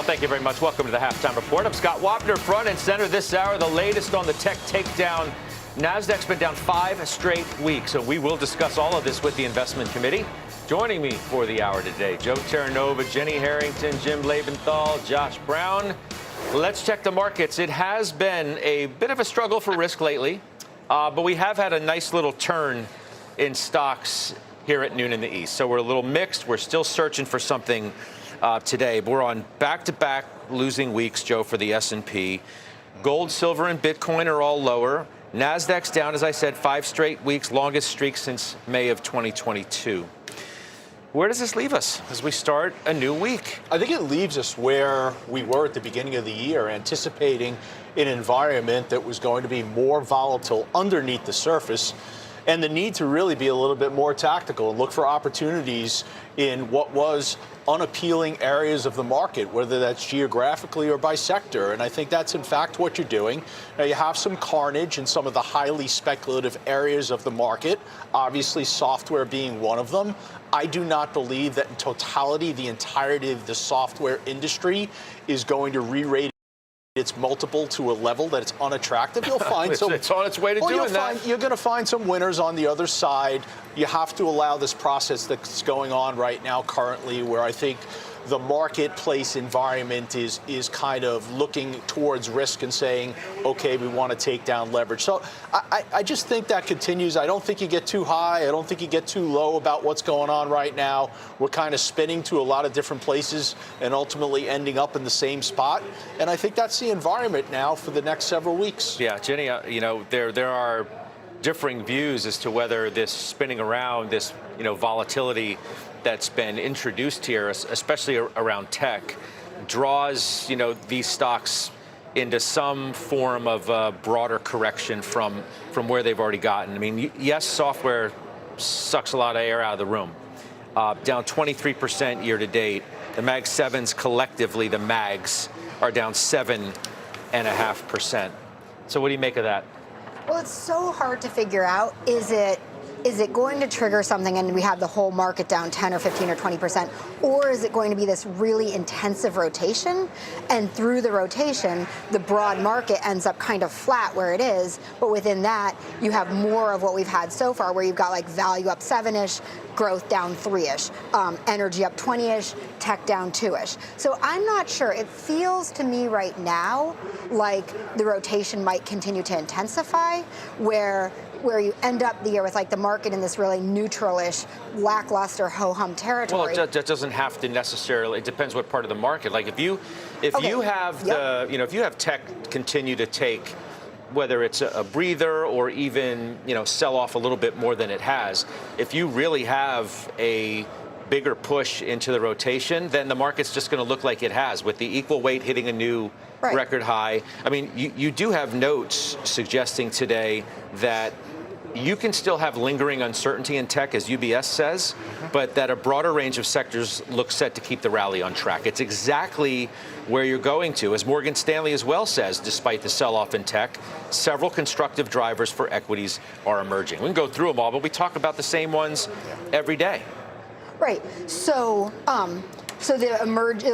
Thank you very much. Welcome to the Halftime Report. I'm Scott Wapner, front and center this hour. The latest on the tech takedown. NASDAQ's been down 5 straight weeks, so we will discuss all of this with the investment committee. Joining me for the hour today, Joe Terranova, Jenny Harrington, Jim Lebenthal, Josh Brown. Let's check the markets. It has been a bit of a struggle for risk lately, but we have had a nice little turn in stocks here at noon in the East. So we're a little mixed. We're still searching for something today. But we're on back-to-back losing weeks, Joe, for the S&P. Gold, silver, and Bitcoin are all lower. NASDAQ's down, as I said, 5 straight weeks, longest streak since May of 2022. Where does this leave us as we start a new week? I think it leaves us where we were at the beginning of the year, anticipating an environment that was going to be more volatile underneath the surface, and the need to really be a little bit more tactical and look for opportunities in what was unappealing areas of the market, whether that's geographically or by sector. And I think that's, in fact, what you're doing. Now, you have some carnage in some of the highly speculative areas of the market, obviously software being one of them. I do not believe that in totality, the entirety of the software industry is going to re-rate its multiple to a level that it's unattractive. You'll find some. It's on its way to doing that. You're going to find some winners on the other side. You have to allow this process that's going on right now currently, where I think the marketplace environment is kind of looking towards risk and saying, okay, we want to take down leverage. So I just think that continues. I don't think you get too high. I don't think you get too low about what's going on right now. We're kind of spinning to a lot of different places and ultimately ending up in the same spot. And I think that's the environment now for the next several weeks. Yeah, Jenny, there are differing views as to whether this spinning around, this volatility that's been introduced here, especially around tech, draws these stocks into some form of broader correction from where they've already gotten. I mean, yes, software sucks a lot of air out of the room. Down 23% year to date. The Mag 7s collectively, the Mags, are down 7.5%. So what do you make of that? Well, it's so hard to figure out. Is it going to trigger something and we have the whole market down 10 or 15 or 20%? Or is it going to be this really intensive rotation? And through the rotation, the broad market ends up kind of flat where it is. But within that, you have more of what we've had so far, where you've got like value up 7-ish, growth down 3-ish, energy up 20-ish, tech down 2-ish. So I'm not sure. It feels to me right now like the rotation might continue to intensify, where you end up the year with like the market in this really neutral-ish, lackluster ho-hum territory. Well, that doesn't have to necessarily. It depends what part of the market. Like if you have if you have tech continue to take, whether it's a breather or even sell off a little bit more than it has, if you really have a bigger push into the rotation, then the market's just going to look like it has, with the equal weight hitting a new record high. I mean, you do have notes suggesting today that you can still have lingering uncertainty in tech, as UBS says, but that a broader range of sectors look set to keep the rally on track. It's exactly where you're going to, as Morgan Stanley as well says. Despite the sell-off in tech, several constructive drivers for equities are emerging. We can go through them all, but we talk about the same ones every day. Right. So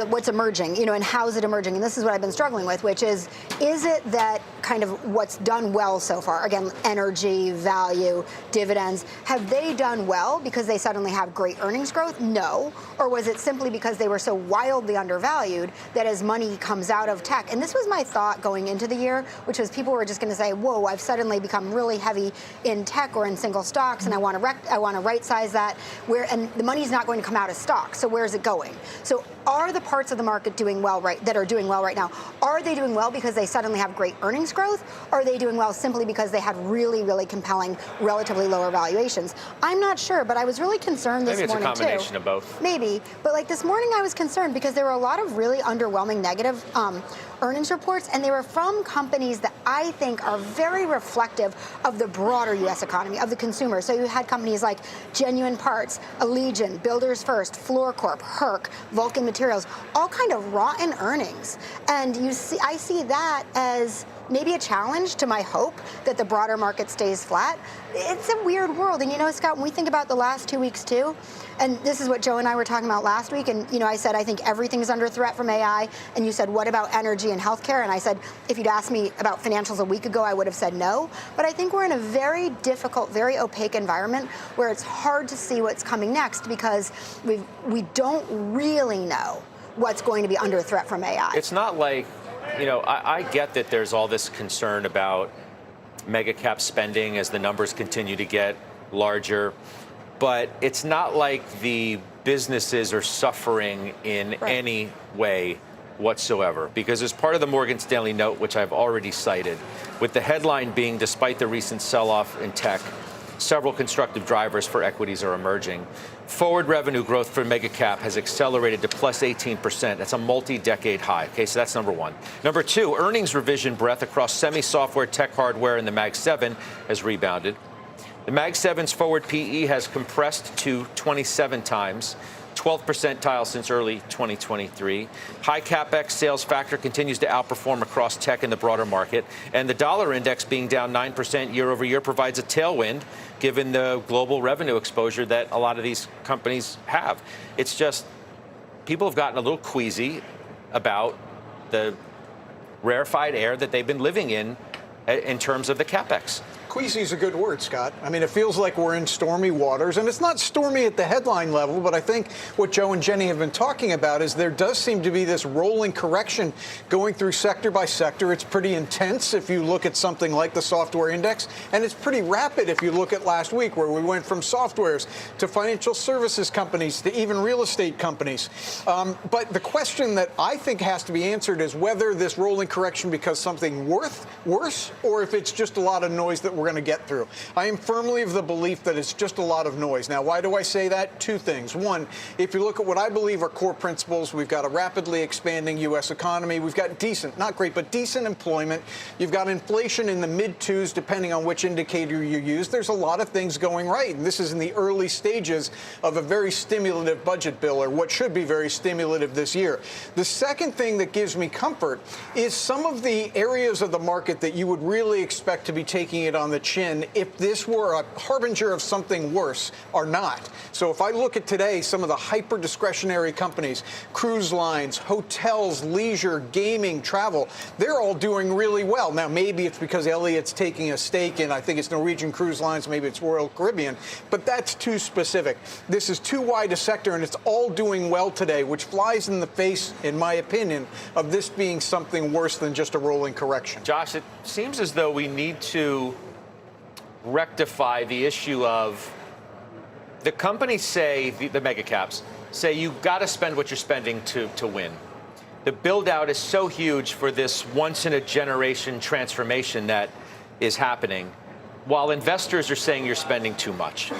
what's emerging, and how is it emerging? And this is what I've been struggling with, which is it that kind of what's done well so far? Again, energy, value, dividends, have they done well because they suddenly have great earnings growth? No. Or was it simply because they were so wildly undervalued that as money comes out of tech? And this was my thought going into the year, which was people were just going to say, whoa, I've suddenly become really heavy in tech or in single stocks, and I want to right size that, and the money's not going to come out of stocks. So where's it going? So are the parts of the market doing well that are doing well right now, are they doing well because they suddenly have great earnings growth? Or are they doing well simply because they had really, really compelling, relatively lower valuations? I'm not sure, but I was really concerned this morning too. Maybe it's a combination of both. Maybe, but like this morning I was concerned because there were a lot of really underwhelming negative earnings reports, and they were from companies that I think are very reflective of the broader U.S. economy, of the consumer. So you had companies like Genuine Parts, Allegiant, Builders First, Floor Corp, Herc, Vulcan Materials, all kind of rotten earnings. And I see that as maybe a challenge to my hope that the broader market stays flat. It's a weird world. And Scott, when we think about the last 2 weeks too, and this is what Joe and I were talking about last week, and I said, I think everything's under threat from AI, and you said, what about energy and healthcare? And I said, if you'd asked me about financials a week ago, I would have said no. But I think we're in a very difficult, very opaque environment where it's hard to see what's coming next because we don't really know what's going to be under threat from AI. It's not like, I get that there's all this concern about mega cap spending as the numbers continue to get larger, but it's not like the businesses are suffering in any way whatsoever. Because as part of the Morgan Stanley note, which I've already cited, with the headline being, despite the recent sell-off in tech, several constructive drivers for equities are emerging. Forward revenue growth for mega cap has accelerated to plus 18%. That's a multi-decade high. Okay, so that's number one. Number two, earnings revision breadth across semi-software, tech hardware, and the Mag 7 has rebounded. The Mag 7's forward PE has compressed to 27 times, 12th percentile since early 2023. High capex sales factor continues to outperform across tech and the broader market. And the dollar index being down 9% year over year provides a tailwind given the global revenue exposure that a lot of these companies have. It's just people have gotten a little queasy about the rarefied air that they've been living in terms of the capex. Queasy is a good word, Scott. I mean, it feels like we're in stormy waters, and it's not stormy at the headline level, but I think what Joe and Jenny have been talking about is there does seem to be this rolling correction going through sector by sector. It's pretty intense if you look at something like the software index, and it's pretty rapid if you look at last week where we went from softwares to financial services companies to even real estate companies. But the question that I think has to be answered is whether this rolling correction becomes something worse or if it's just a lot of noise that we're going to get through. I am firmly of the belief that it's just a lot of noise. Now, why do I say that? Two things. One, if you look at what I believe are core principles, we've got a rapidly expanding U.S. economy. We've got decent, not great, but decent employment. You've got inflation in the mid-twos, depending on which indicator you use. There's a lot of things going right. And this is in the early stages of a very stimulative budget bill, or what should be very stimulative this year. The second thing that gives me comfort is some of the areas of the market that you would really expect to be taking it on the chin if this were a harbinger of something worse are not. So if I look at today, some of the hyper discretionary companies, cruise lines, hotels, leisure, gaming, travel, they're all doing really well. Now, maybe it's because Elliot's taking a stake in, I think it's Norwegian Cruise Lines, maybe it's Royal Caribbean, but that's too specific. This is too wide a sector, and it's all doing well today, which flies in the face, in my opinion, of this being something worse than just a rolling correction. Josh, it seems as though we need to rectify the issue of the companies say, the mega caps, say you've got to spend what you're spending to win. The build out is so huge for this once in a generation transformation that is happening, while investors are saying you're spending too much.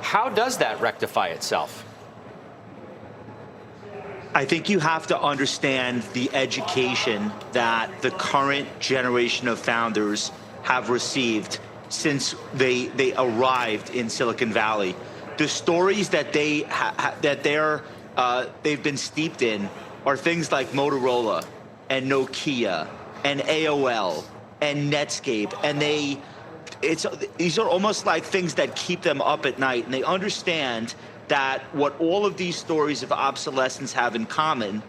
How does that rectify itself? I think you have to understand the education that the current generation of founders have received since they arrived in Silicon Valley. The stories that they've been steeped in are things like Motorola and Nokia and AOL and Netscape, and these are almost like things that keep them up at night, and they understand that what all of these stories of obsolescence have in common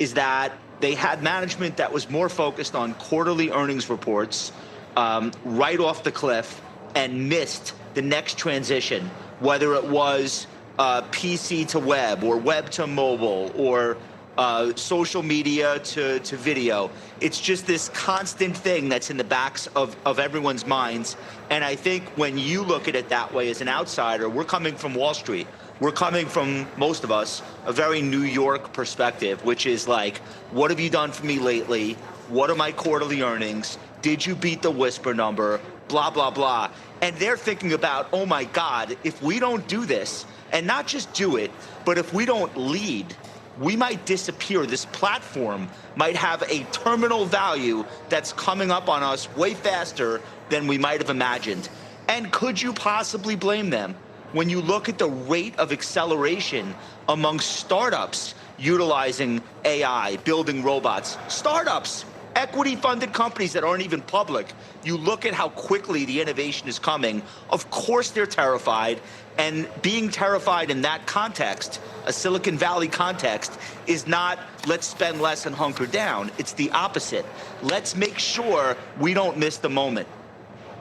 is that they had management that was more focused on quarterly earnings reports right off the cliff and missed the next transition, whether it was PC to web or web to mobile or social media to video. It's just this constant thing that's in the backs of everyone's minds. And I think when you look at it that way as an outsider, we're coming from Wall Street. We're coming from, most of us, a very New York perspective, which is like, what have you done for me lately? What are my quarterly earnings? Did you beat the whisper number? Blah, blah, blah. And they're thinking about, oh my God, if we don't do this, and not just do it, but if we don't lead, we might disappear. This platform might have a terminal value that's coming up on us way faster than we might have imagined. And could you possibly blame them? When you look at the rate of acceleration among startups utilizing AI, building robots, startups, equity-funded companies that aren't even public, you look at how quickly the innovation is coming, of course they're terrified, and being terrified in that context, a Silicon Valley context, is not let's spend less and hunker down. It's the opposite. Let's make sure we don't miss the moment.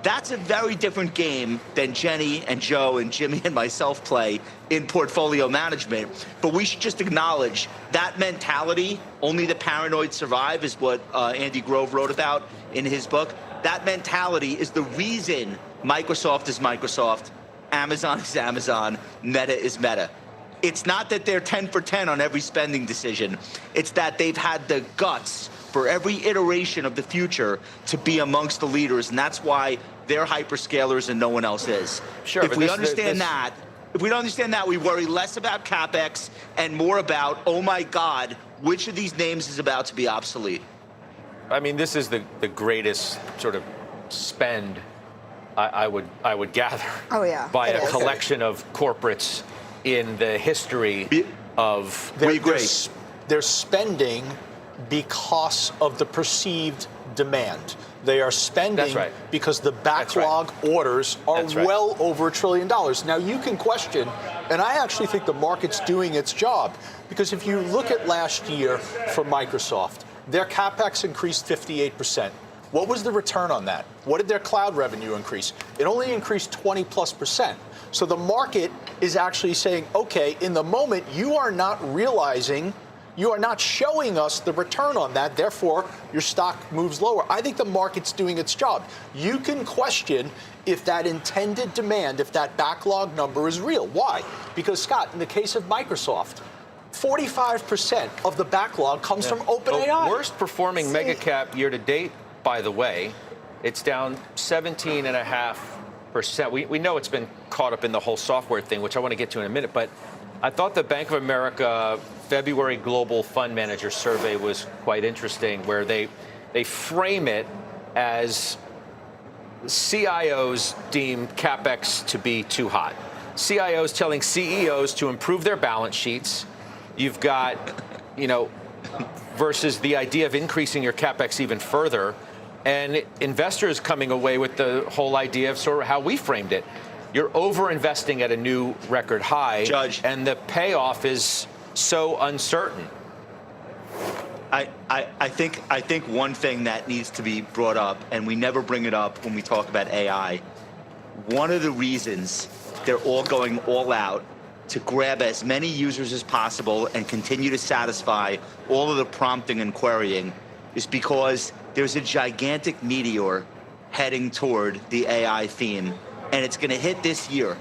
That's a very different game than Jenny and Joe and Jimmy and myself play in portfolio management. But we should just acknowledge that mentality, only the paranoid survive, is what Andy Grove wrote about in his book. That mentality is the reason Microsoft is Microsoft, Amazon is Amazon, Meta is Meta. It's not that they're 10 for 10 on every spending decision. It's that they've had the guts for every iteration of the future to be amongst the leaders, and that's why they're hyperscalers and no one else is. Sure, if we understand that, we worry less about CapEx and more about, oh my God, which of these names is about to be obsolete? I mean, this is the greatest sort of spend I would gather. Oh, yeah, by it a is. collection of corporates in the history of. We agree. They're spending because of the perceived demand. They are spending That's right. because the backlog orders are That's right. well over $1 trillion. Now, you can question, and I actually think the market's doing its job, because if you look at last year for Microsoft, their CapEx increased 58%. What was the return on that? What did their cloud revenue increase? It only increased 20+%. So the market is actually saying, okay, in the moment, you are not realizing, you are not showing us the return on that, therefore your stock moves lower. I think the market's doing its job. You can question if that intended demand, if that backlog number is real. Why? Because, Scott, in the case of Microsoft, 45% of the backlog comes from OpenAI. Worst performing mega cap year to date, by the way. It's down 17.5%. We know it's been caught up in the whole software thing, which I want to get to in a minute, but I thought the Bank of America February Global Fund Manager Survey was quite interesting, where they frame it as CIOs deem CapEx to be too hot. CIOs telling CEOs to improve their balance sheets. You've got, versus the idea of increasing your CapEx even further, and investors coming away with the whole idea of sort of how we framed it. You're over-investing at a new record high, Judge, and the payoff is so uncertain. I think one thing that needs to be brought up, and we never bring it up when we talk about AI, one of the reasons they're all going all out to grab as many users as possible and continue to satisfy all of the prompting and querying is because there's a gigantic meteor heading toward the AI theme, and it's going to hit this year.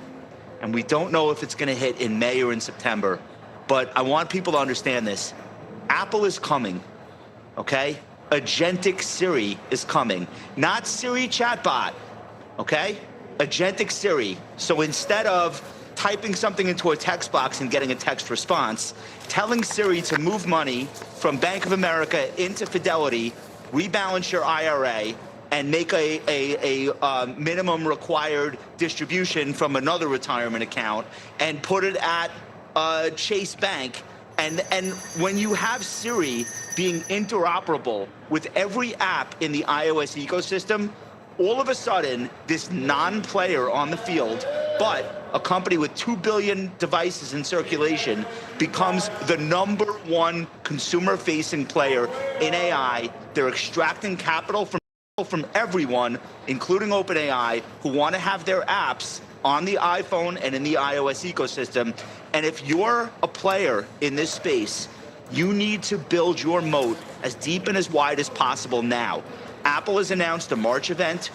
And we don't know if it's going to hit in May or in September, but I want people to understand this. Apple is coming, okay? Agentic Siri is coming. Not Siri chatbot, okay? Agentic Siri. So instead of typing something into a text box and getting a text response, telling Siri to move money from Bank of America into Fidelity, rebalance your IRA, and make a minimum required distribution from another retirement account and put it at Chase Bank. And when you have Siri being interoperable with every app in the iOS ecosystem, all of a sudden, this non-player on the field, but a company with 2 billion devices in circulation, becomes the #1 consumer-facing player in AI. They're extracting capital from everyone, including OpenAI, who want to have their apps on the iPhone and in the iOS ecosystem. And if you're a player in this space, you need to build your moat as deep and as wide as possible now. Apple has announced a March event.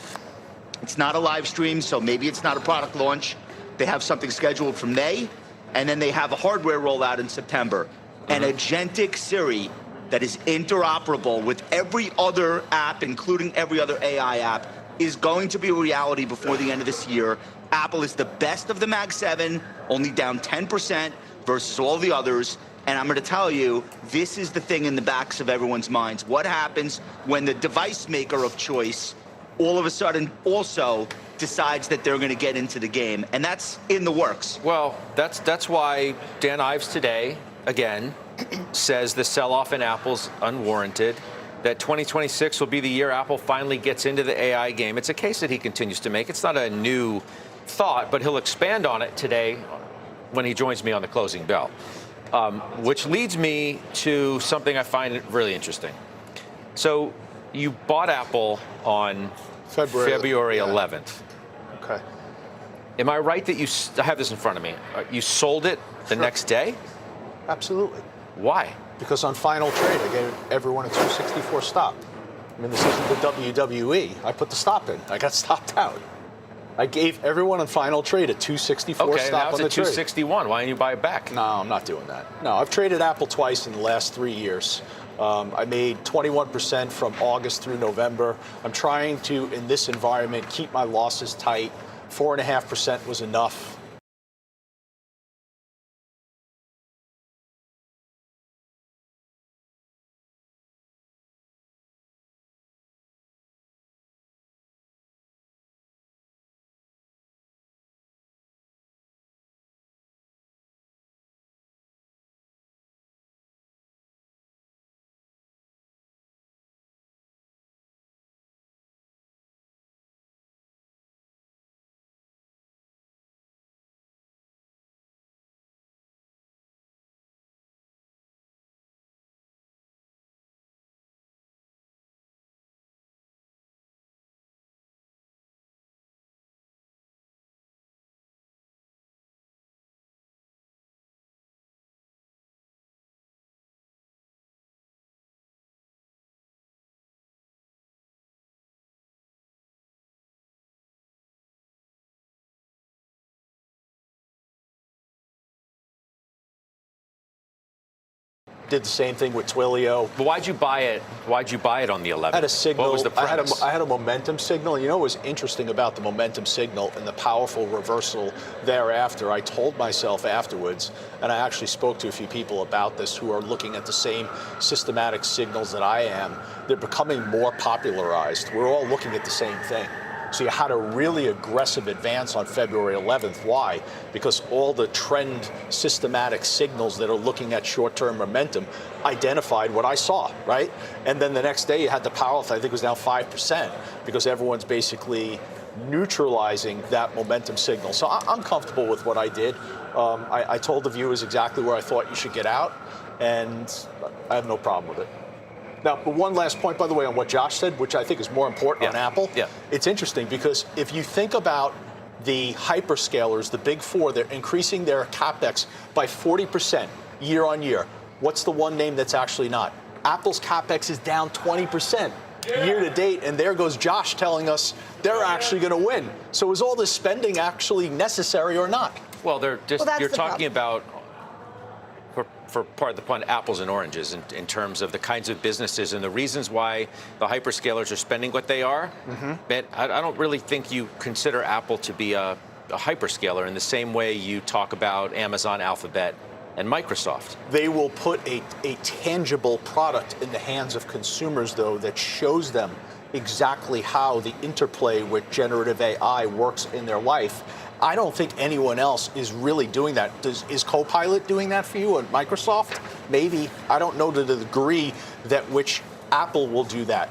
It's not a live stream, so maybe it's not a product launch. They have something scheduled for May, and then they have a hardware rollout in September. An agentic Siri that is interoperable with every other app, including every other AI app, is going to be a reality before the end of this year. Apple is the best of the Mag 7, only down 10% versus all the others. And I'm going to tell you, this is the thing in the backs of everyone's minds. What happens when the device maker of choice all of a sudden also decides that they're going to get into the game? And that's in the works. Well, that's why Dan Ives today, again, says the sell-off in Apple's unwarranted. that 2026 will be the year Apple finally gets into the AI game. It's a case that he continues to make. It's not a new thought, but he'll expand on it today when he joins me on the closing bell. Which leads me to something I find really interesting. So you bought Apple on February 11th. Okay. Am I right that I have this in front of me, you sold it the next day? Absolutely. Why? Because on final trade, I gave everyone a 264 stop. I mean, this isn't the WWE. I put the stop in. I got stopped out. I gave everyone on final trade a 264 okay, stop now on it's the at 261. Why didn't you buy it back? No, I'm not doing that. No, I've traded Apple twice in the last 3 years. I made 21% from August through November. I'm trying to, in this environment, keep my losses tight. 4.5% was enough. Did the same thing with Twilio. But why'd you buy it? Why'd you buy it on the 11th? I had a signal. What was the premise? I had a momentum signal. You know what was interesting about the momentum signal and the powerful reversal thereafter? I told myself afterwards, and I actually spoke to a few people about this who are looking at the same systematic signals that I am. They're becoming more popularized. We're all looking at the same thing. So you had a really aggressive advance on February 11th. Why? Because all the trend systematic signals that are looking at short-term momentum identified what I saw, right? And then the next day you had the power, I think it was down 5%, because everyone's basically neutralizing that momentum signal. So I'm comfortable with what I did. I told the viewers exactly where I thought you should get out, and I have no problem with it. Now, but one last point, by the way, on what Josh said, which I think is more important on Apple. Yeah. It's interesting because if you think about the hyperscalers, the big four, they're increasing their CapEx by 40% year on year. What's the one name that's actually not? Apple's CapEx is down 20% year to date, and there goes Josh telling us they're actually going to win. So is all this spending actually necessary or not? Well, they're just, Well, you're talking about, for part of the point, apples and oranges in terms of the kinds of businesses and the reasons why the hyperscalers are spending what they are. But I don't really think you consider Apple to be a hyperscaler in the same way you talk about Amazon, Alphabet, and Microsoft. They will put a tangible product in the hands of consumers, though, that shows them exactly how the interplay with generative AI works in their life. I don't think anyone else is really doing that. Is Copilot doing that for you at Microsoft? Maybe. I don't know to the degree that which Apple will do that.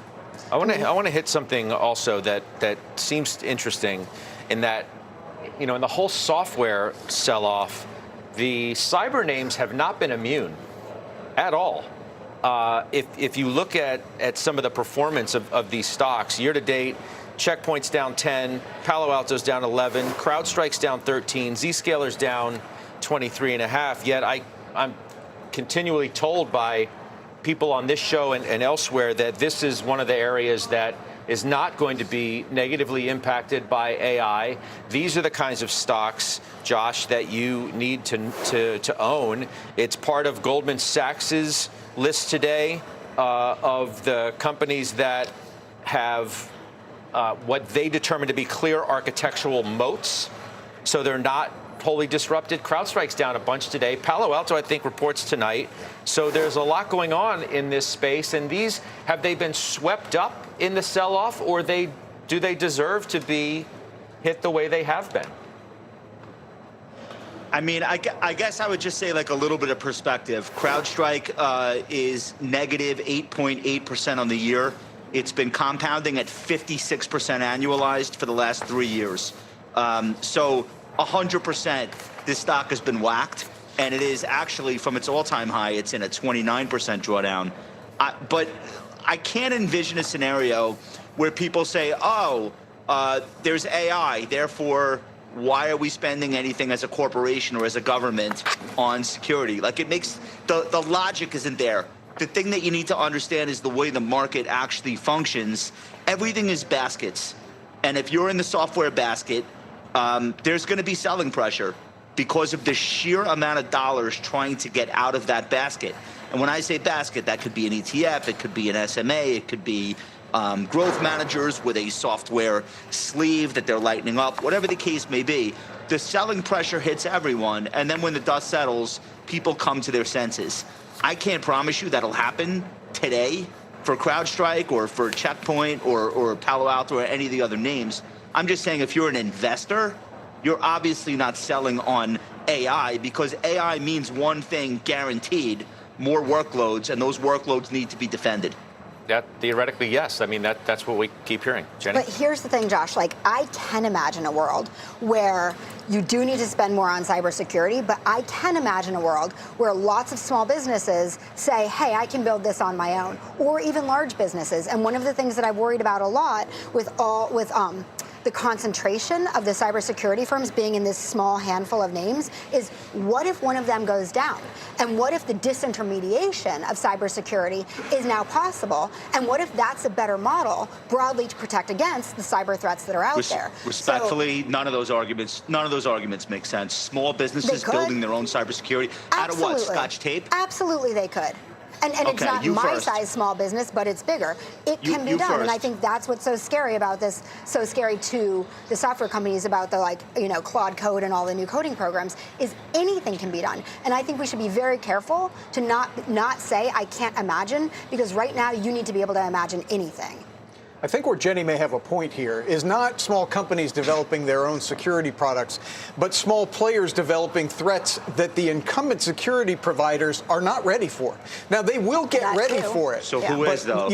I want to hit something also that seems interesting, in that, you know, in the whole software sell-off, the cyber names have not been immune at all. If you look at some of the performance of these stocks year to date, Checkpoint's down 10, Palo Alto's down 11, CrowdStrike's down 13, Zscaler's down 23.5. Yet I'm continually told by people on this show and elsewhere that this is one of the areas that is not going to be negatively impacted by AI. These are the kinds of stocks, Josh, that you need to own. It's part of Goldman Sachs's list today of the companies that have what they determine to be clear architectural moats, so they're not wholly disrupted. CrowdStrike's down a bunch today. Palo Alto, I think, reports tonight. So there's a lot going on in this space. And these, have they been swept up in the sell-off, or do they deserve to be hit the way they have been? I mean, I guess I would just say like a little bit of perspective. CrowdStrike is negative 8.8% on the year. It's been compounding at 56% annualized for the last 3 years. So 100%, this stock has been whacked, and it is actually from its all-time high, it's in a 29% drawdown. But I can't envision a scenario where people say, oh, there's AI, therefore why are we spending anything as a corporation or as a government on security? Like, it makes, the logic isn't there. The thing that you need to understand is the way the market actually functions. Everything is baskets. And if you're in the software basket, there's going to be selling pressure because of the sheer amount of dollars trying to get out of that basket. And when I say basket, that could be an ETF, it could be an SMA, it could be growth managers with a software sleeve that they're lightening up, whatever the case may be. The selling pressure hits everyone, and then when the dust settles, people come to their senses. I can't promise you that'll happen today for CrowdStrike or for Checkpoint or Palo Alto or any of the other names. I'm just saying, if you're an investor, you're obviously not selling on AI, because AI means one thing guaranteed: more workloads, and those workloads need to be defended. That theoretically, yes. I mean, that's what we keep hearing. Jenny? But here's the thing, Josh. Like, I can imagine a world where you do need to spend more on cybersecurity, but I can imagine a world where lots of small businesses say, hey, I can build this on my own, or even large businesses. And one of the things that I've worried about a lot with the concentration of the cybersecurity firms being in this small handful of names is, what if one of them goes down? And what if the disintermediation of cybersecurity is now possible? And what if that's a better model broadly to protect against the cyber threats that are out there? Respectfully, none of those arguments make sense. Small businesses building their own cybersecurity out of what? Scotch tape? Absolutely, they could. And okay, it's not my size small business, but it's bigger. It can be done, and I think that's what's so scary about this, so scary to the software companies about the Claude Code and all the new coding programs, is anything can be done. And I think we should be very careful to not say I can't imagine, because right now you need to be able to imagine anything. I think where Jenny may have a point here is not small companies developing their own security products, but small players developing threats that the incumbent security providers are not ready for. Now, they will get ready for it. So who is, though?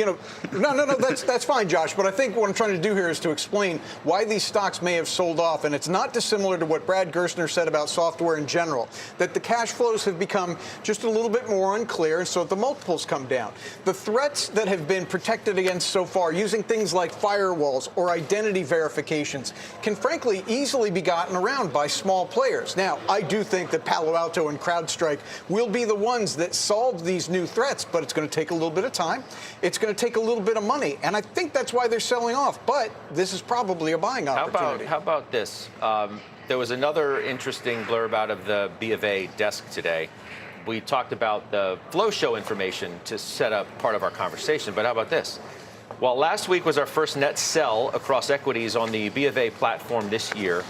No, that's fine, Josh. But I think what I'm trying to do here is to explain why these stocks may have sold off. And it's not dissimilar to what Brad Gerstner said about software in general, that the cash flows have become just a little bit more unclear, and so the multiples come down. The threats that have been protected against so far, using things like firewalls or identity verifications, can frankly easily be gotten around by small players. Now, I do think that Palo Alto and CrowdStrike will be the ones that solve these new threats, but it's going to take a little bit of time. It's going to take a little bit of money, and I think that's why they're selling off. But this is probably a buying opportunity. How about this? There was another interesting blurb out of the B of A desk today. We talked about the flow show information to set up part of our conversation, but how about this? While last week was our first net sell across equities on the B of A platform this year,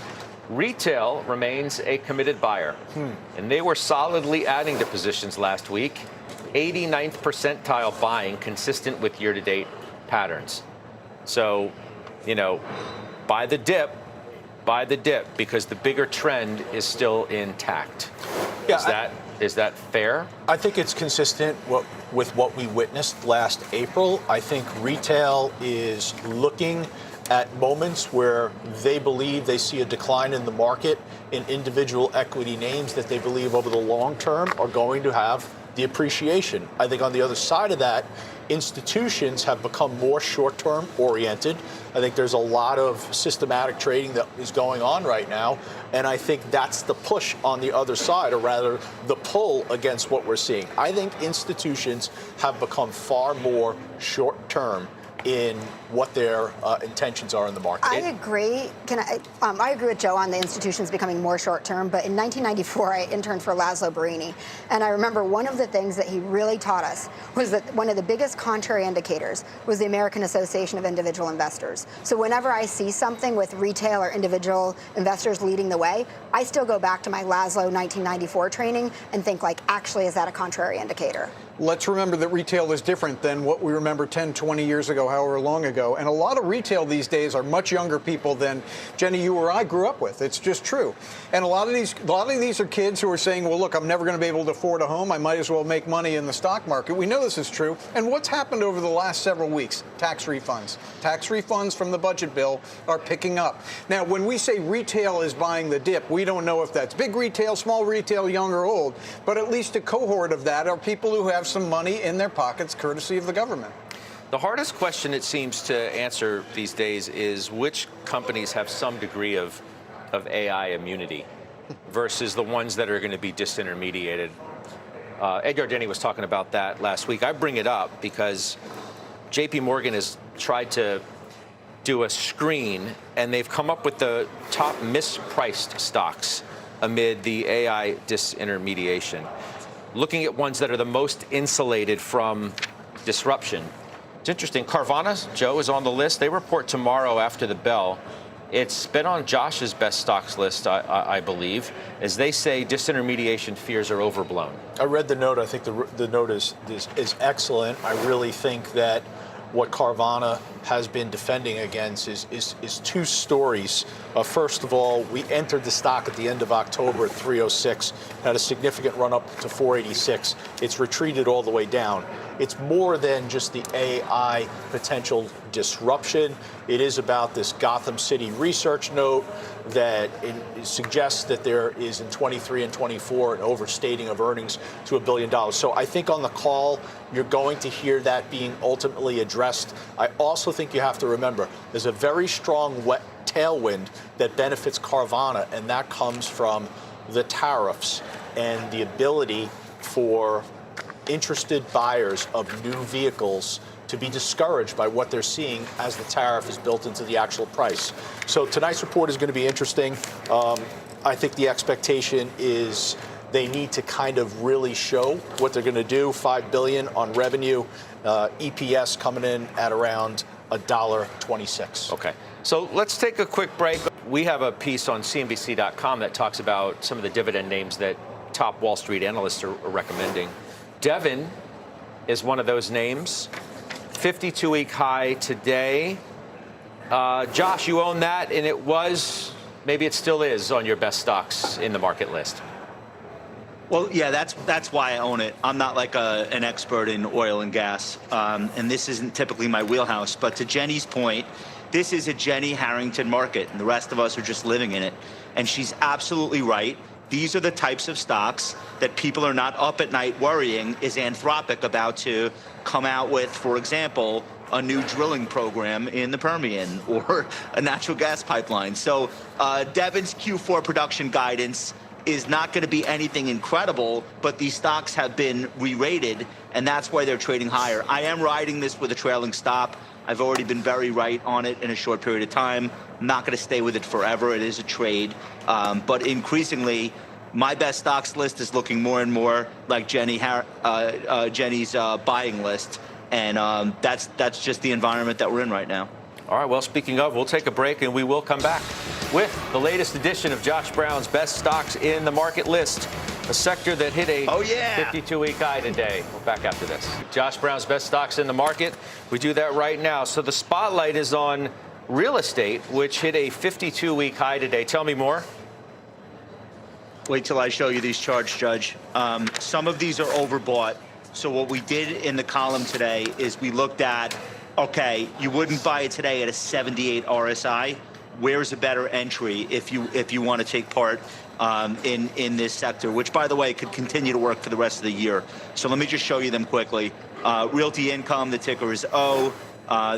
retail remains a committed buyer. And they were solidly adding to positions last week, 89th percentile buying, consistent with year-to-date patterns. So, buy the dip, because the bigger trend is still intact. Yeah, Is that fair? I think it's consistent with what we witnessed last April. I think retail is looking at moments where they believe they see a decline in the market in individual equity names that they believe over the long term are going to have the appreciation. I think on the other side of that, institutions have become more short-term oriented. I think there's a lot of systematic trading that is going on right now, and I think that's the push on the other side, or rather the pull against what we're seeing. I think institutions have become far more short-term in what their intentions are in the market. I agree. I agree with Joe on the institutions becoming more short-term, but in 1994, I interned for Laszlo Barini, and I remember one of the things that he really taught us was that one of the biggest contrary indicators was the American Association of Individual Investors. So whenever I see something with retail or individual investors leading the way, I still go back to my Laszlo 1994 training and think, actually, is that a contrary indicator? Let's remember that retail is different than what we remember 10, 20 years ago, however long ago. And a lot of retail these days are much younger people than, Jenny, you or I grew up with. It's just true. And a lot of these are kids who are saying, well, look, I'm never going to be able to afford a home. I might as well make money in the stock market. We know this is true. And what's happened over the last several weeks? Tax refunds. Tax refunds from the budget bill are picking up. Now, when we say retail is buying the dip, we don't know if that's big retail, small retail, young or old, but at least a cohort of that are people who have some money in their pockets courtesy of the government. The hardest question, it seems, to answer these days is which companies have some degree of AI immunity versus the ones that are going to be disintermediated. Edgar Denny was talking about that last week. I bring it up because JP Morgan has tried to do a screen, and they've come up with the top mispriced stocks amid the AI disintermediation, looking at ones that are the most insulated from disruption. It's interesting. Carvana, Joe, is on the list. They report tomorrow after the bell. It's been on Josh's best stocks list, I believe, as they say disintermediation fears are overblown. I read the note. I think the note is excellent. I really think that what Carvana has been defending against is two stories. First of all, we entered the stock at the end of October at 306, had a significant run up to 486. It's retreated all the way down. It's more than just the AI potential disruption. It is about this Gotham City research note that it suggests that there is in 23 and 24 an overstating of earnings to $1 billion. So I think on the call, you're going to hear that being ultimately addressed. I also think you have to remember there's a very strong tailwind that benefits Carvana, and that comes from the tariffs and the ability for interested buyers of new vehicles to be discouraged by what they're seeing as the tariff is built into the actual price. So tonight's report is going to be interesting. I think the expectation is they need to kind of really show what they're going to do. $5 billion on revenue, EPS coming in at around $1.26. Okay, so let's take a quick break. We have a piece on CNBC.com that talks about some of the dividend names that top Wall Street analysts are recommending. Devon is one of those names. 52-week high today. Josh, you own that, and it was, maybe it still is, on your best stocks in the market list. Well, yeah, that's why I own it. I'm not like an expert in oil and gas, and this isn't typically my wheelhouse. But to Jenny's point, this is a Jenny Harrington market, and the rest of us are just living in it. And she's absolutely right. These are the types of stocks that people are not up at night worrying is Anthropic about to come out with, for example, a new drilling program in the Permian or a natural gas pipeline. So Devon's Q4 production guidance is not going to be anything incredible, but these stocks have been re-rated, and that's why they're trading higher. I am riding this with a trailing stop. I've already been very right on it in a short period of time. I'm not going to stay with it forever. It is a trade. But increasingly, my best stocks list is looking more and more like Jenny's buying list. And that's just the environment that we're in right now. All right, well, speaking of, we'll take a break and we will come back with the latest edition of Josh Brown's best stocks in the market list, a sector that hit a 52-week high today. We're back after this. Josh Brown's best stocks in the market. We do that right now. So the spotlight is on real estate, which hit a 52-week high today. Tell me more. Wait till I show you these charts, Judge. Some of these are overbought. So what we did in the column today is we looked at, okay, you wouldn't buy it today at a 78 RSI. Where's a better entry if you want to take part in this sector, which, by the way, could continue to work for the rest of the year. So let me just show you them quickly. Realty Income, the ticker is O.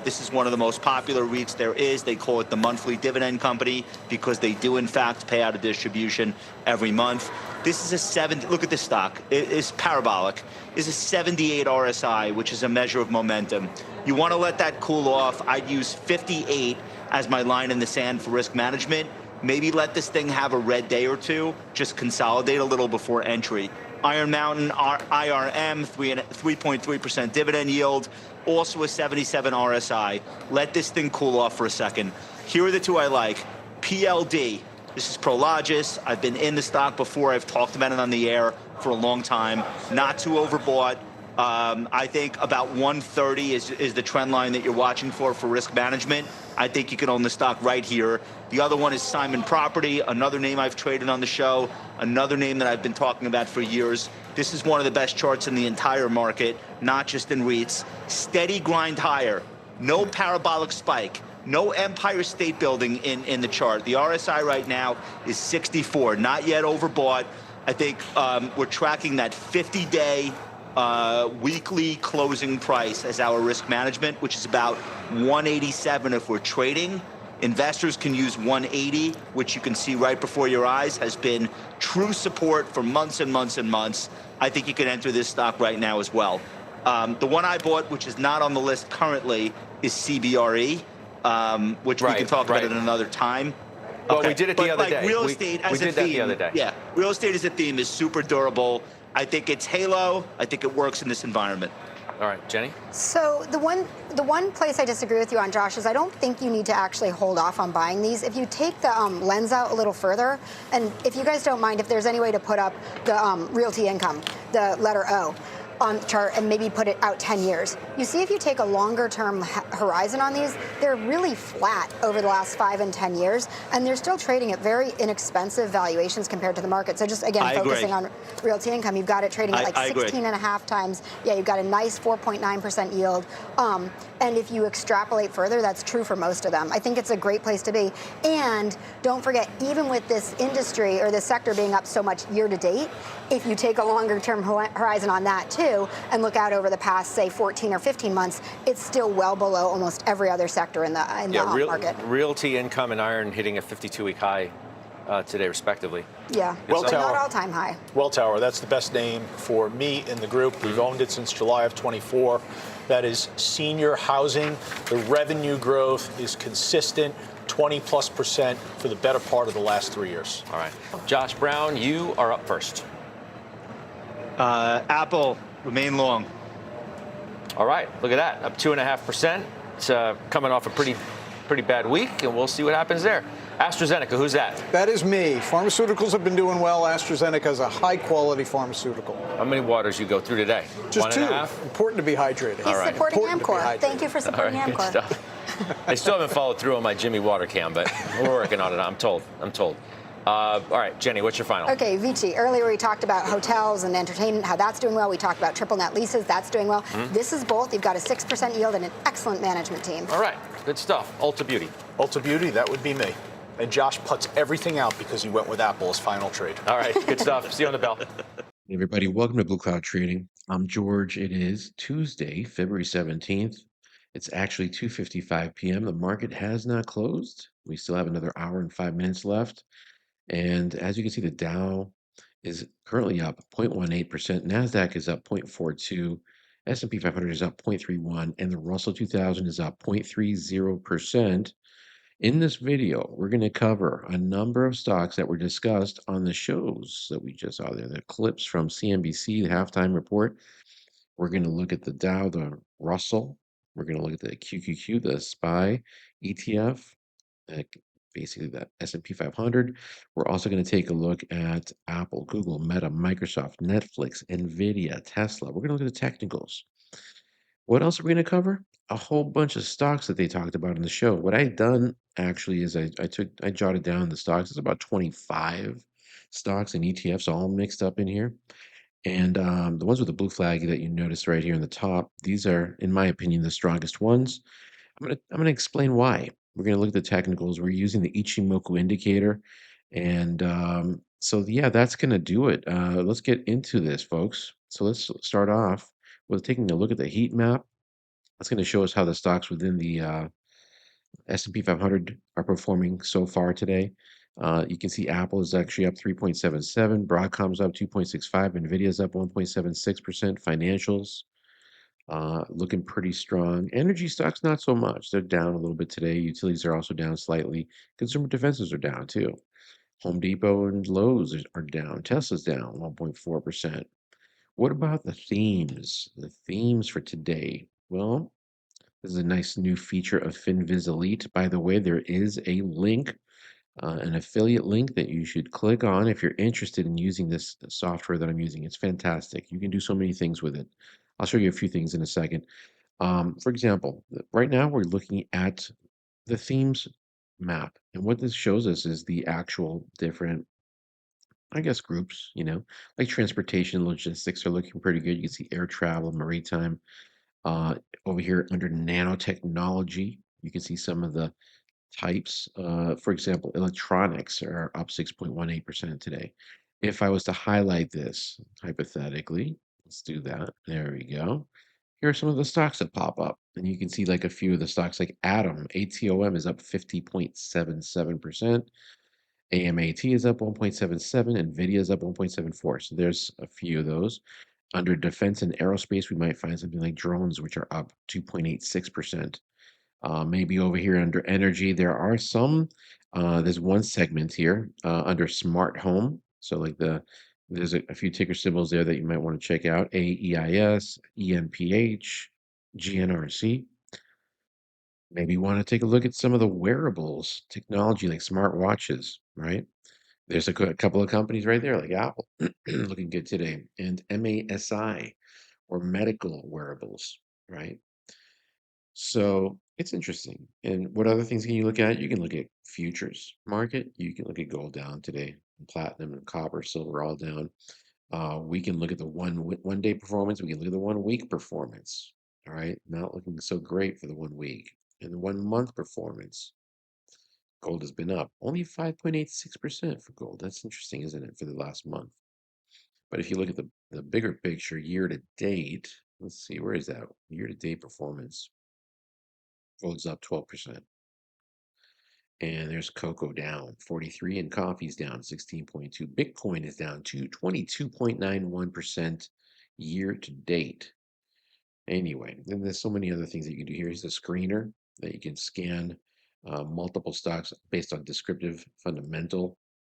This is one of the most popular REITs there is. They call it the monthly dividend company because they do, in fact, pay out a distribution every month. This is a look at this stock. It is parabolic. It's a 78 RSI, which is a measure of momentum. You want to let that cool off. I'd use 58 as my line in the sand for risk management. Maybe let this thing have a red day or two. Just consolidate a little before entry. Iron Mountain, IRM, 3.3% dividend yield. Also a 77 RSI. Let this thing cool off for a second. Here are the two I like. PLD. This is Prologis. I've been in the stock before. I've talked about it on the air for a long time. Not too overbought. I think about 130 is the trend line that you're watching for risk management. I think you can own the stock right here. The other one is Simon Property, another name I've traded on the show, another name that I've been talking about for years. This is one of the best charts in the entire market, not just in REITs. Steady grind higher, no parabolic spike, no Empire State Building in the chart. The RSI right now is 64, not yet overbought. I think we're tracking that 50-day weekly closing price as our risk management, which is about 187 if we're trading. Investors can use 180, which you can see right before your eyes, has been true support for months and months and months. I think you can enter this stock right now as well. The one I bought, which is not on the list currently, is CBRE, which we can talk about at another time. Well, we did it the other day. Real estate as a theme. We did that the other day. Yeah, real estate as a theme is super durable. I think it's halo. I think it works in this environment. All right, Jenny? So the one place I disagree with you on, Josh, is I don't think you need to actually hold off on buying these. If you take the lens out a little further, and if you guys don't mind, if there's any way to put up the realty income, the letter O, on the chart and maybe put it out 10 years. You see, if you take a longer term horizon on these, they're really flat over the last 5 and 10 years, and they're still trading at very inexpensive valuations compared to the market. So just again, focusing on realty income, you've got it trading at like 16 and a half times. Yeah, you've got a nice 4.9% yield. And if you extrapolate further, that's true for most of them. I think it's a great place to be. And don't forget, even with this industry or this sector being up so much year to date, if you take a longer term horizon on that too and look out over the past, say, 14 or 15 months, it's still well below almost every other sector in the market. Realty income and iron hitting a 52-week high today, respectively. Yeah, Welltower, not all-time high. Welltower, that's the best name for me in the group. We've owned it since July of 24. That is senior housing. The revenue growth is consistent, 20+% for the better part of the last 3 years. All right. Josh Brown, you are up first. Apple, remain long. All right, look at that, up 2.5%. It's coming off a pretty bad week, and we'll see what happens there. AstraZeneca, who's that? That is me. Pharmaceuticals have been doing well. AstraZeneca is a high-quality pharmaceutical. How many waters you go through today? Just 2. 1.5? Important to be hydrated. He's supporting Amcor. Thank you for supporting All right, Amcor. good stuff. I still haven't followed through on my Jimmy Water cam, but we're working on it. I'm told. All right, Jenny, what's your final? Okay, Vici, earlier we talked about hotels and entertainment, how that's doing well. We talked about triple net leases, that's doing well. This is both. You've got a 6% yield and an excellent management team. All right, good stuff. Ulta Beauty. Ulta Beauty, that would be me. And Josh puts everything out because he went with Apple as final trade. All right, good stuff. See you on the bell. Hey everybody, welcome to Blue Cloud Trading. I'm George. It is Tuesday, February 17th. It's actually 2:55 p.m. The market has not closed. We still have another hour and 5 minutes left. And as you can see, the Dow is currently up 0.18%. NASDAQ is up 0.42%. S&P 500 is up 0.31%. And the Russell 2000 is up 0.30%. In this video, we're going to cover a number of stocks that were discussed on the shows that we just saw there. The clips from CNBC, the halftime report. We're going to look at the Dow, the Russell. We're going to look at the QQQ, the SPY ETF, basically the S&P 500. We're also going to take a look at Apple, Google, Meta, Microsoft, Netflix, NVIDIA, Tesla. We're going to look at the technicals. What else are we going to cover? A whole bunch of stocks that they talked about in the show. What I've done actually is I jotted down the stocks. It's about 25 stocks and ETFs all mixed up in here. And the ones with the blue flag that you notice right here in the top, these are, in my opinion, the strongest ones. I'm gonna explain why. We're gonna look at the technicals. We're using the Ichimoku indicator, and so yeah, that's gonna do it. Let's get into this, folks. So let's start off with taking a look at the heat map. That's going to show us how the stocks within the S&P 500 are performing so far today. You can see Apple is actually up 3.77, Broadcom's up 2.65, NVIDIA's up 1.76%, financials looking pretty strong. Energy stocks, not so much. They're down a little bit today. Utilities are also down slightly. Consumer defenses are down too. Home Depot and Lowe's are down. Tesla's down 1.4%. What about the themes? The themes for today. Well, this is a nice new feature of FinViz Elite. By the way, there is a link, an affiliate link that you should click on if you're interested in using this software that I'm using. It's fantastic. You can do so many things with it. I'll show you a few things in a second. For example, right now we're looking at the themes map. And what this shows us is the actual different, I guess, groups, like transportation, logistics are looking pretty good. You can see air travel, maritime. Uh, Over here under nanotechnology, you can see some of the types. For example, electronics are up 6.18% today. If I was to highlight this hypothetically, let's do that. There we go. Here are some of the stocks that pop up. And you can see like a few of the stocks like Atom, ATOM is up 50.77%. AMAT is up 1.77, NVIDIA is up 1.74. So there's a few of those. Under defense and aerospace, we might find something like drones, which are up 2.86%. Maybe over here under energy, there are some. There's one segment here under smart home. So like there's a few ticker symbols there that you might want to check out: AEIS, ENPH, GNRC. Maybe you want to take a look at some of the wearables technology like smart watches, right? There's a couple of companies right there like Apple looking good today, and MASI or medical wearables, right? So it's interesting. And what other things can you look at? You can look at futures market. You can look at gold down today, and platinum and copper, silver all down. We can look at the one day performance. We can look at the 1 week performance. All right, not looking so great for the 1 week. And the 1 month performance, gold has been up only 5.86% for gold. That's interesting, isn't it, for the last month? But if you look at the bigger picture year to date, let's see, where is that year to date performance? Gold's up 12%. And there's cocoa down 43 and coffee's down 16.2. Bitcoin is down to 22.91% year to date. Anyway, then there's so many other things that you can do. Here's the screener that you can scan multiple stocks based on descriptive fundamental.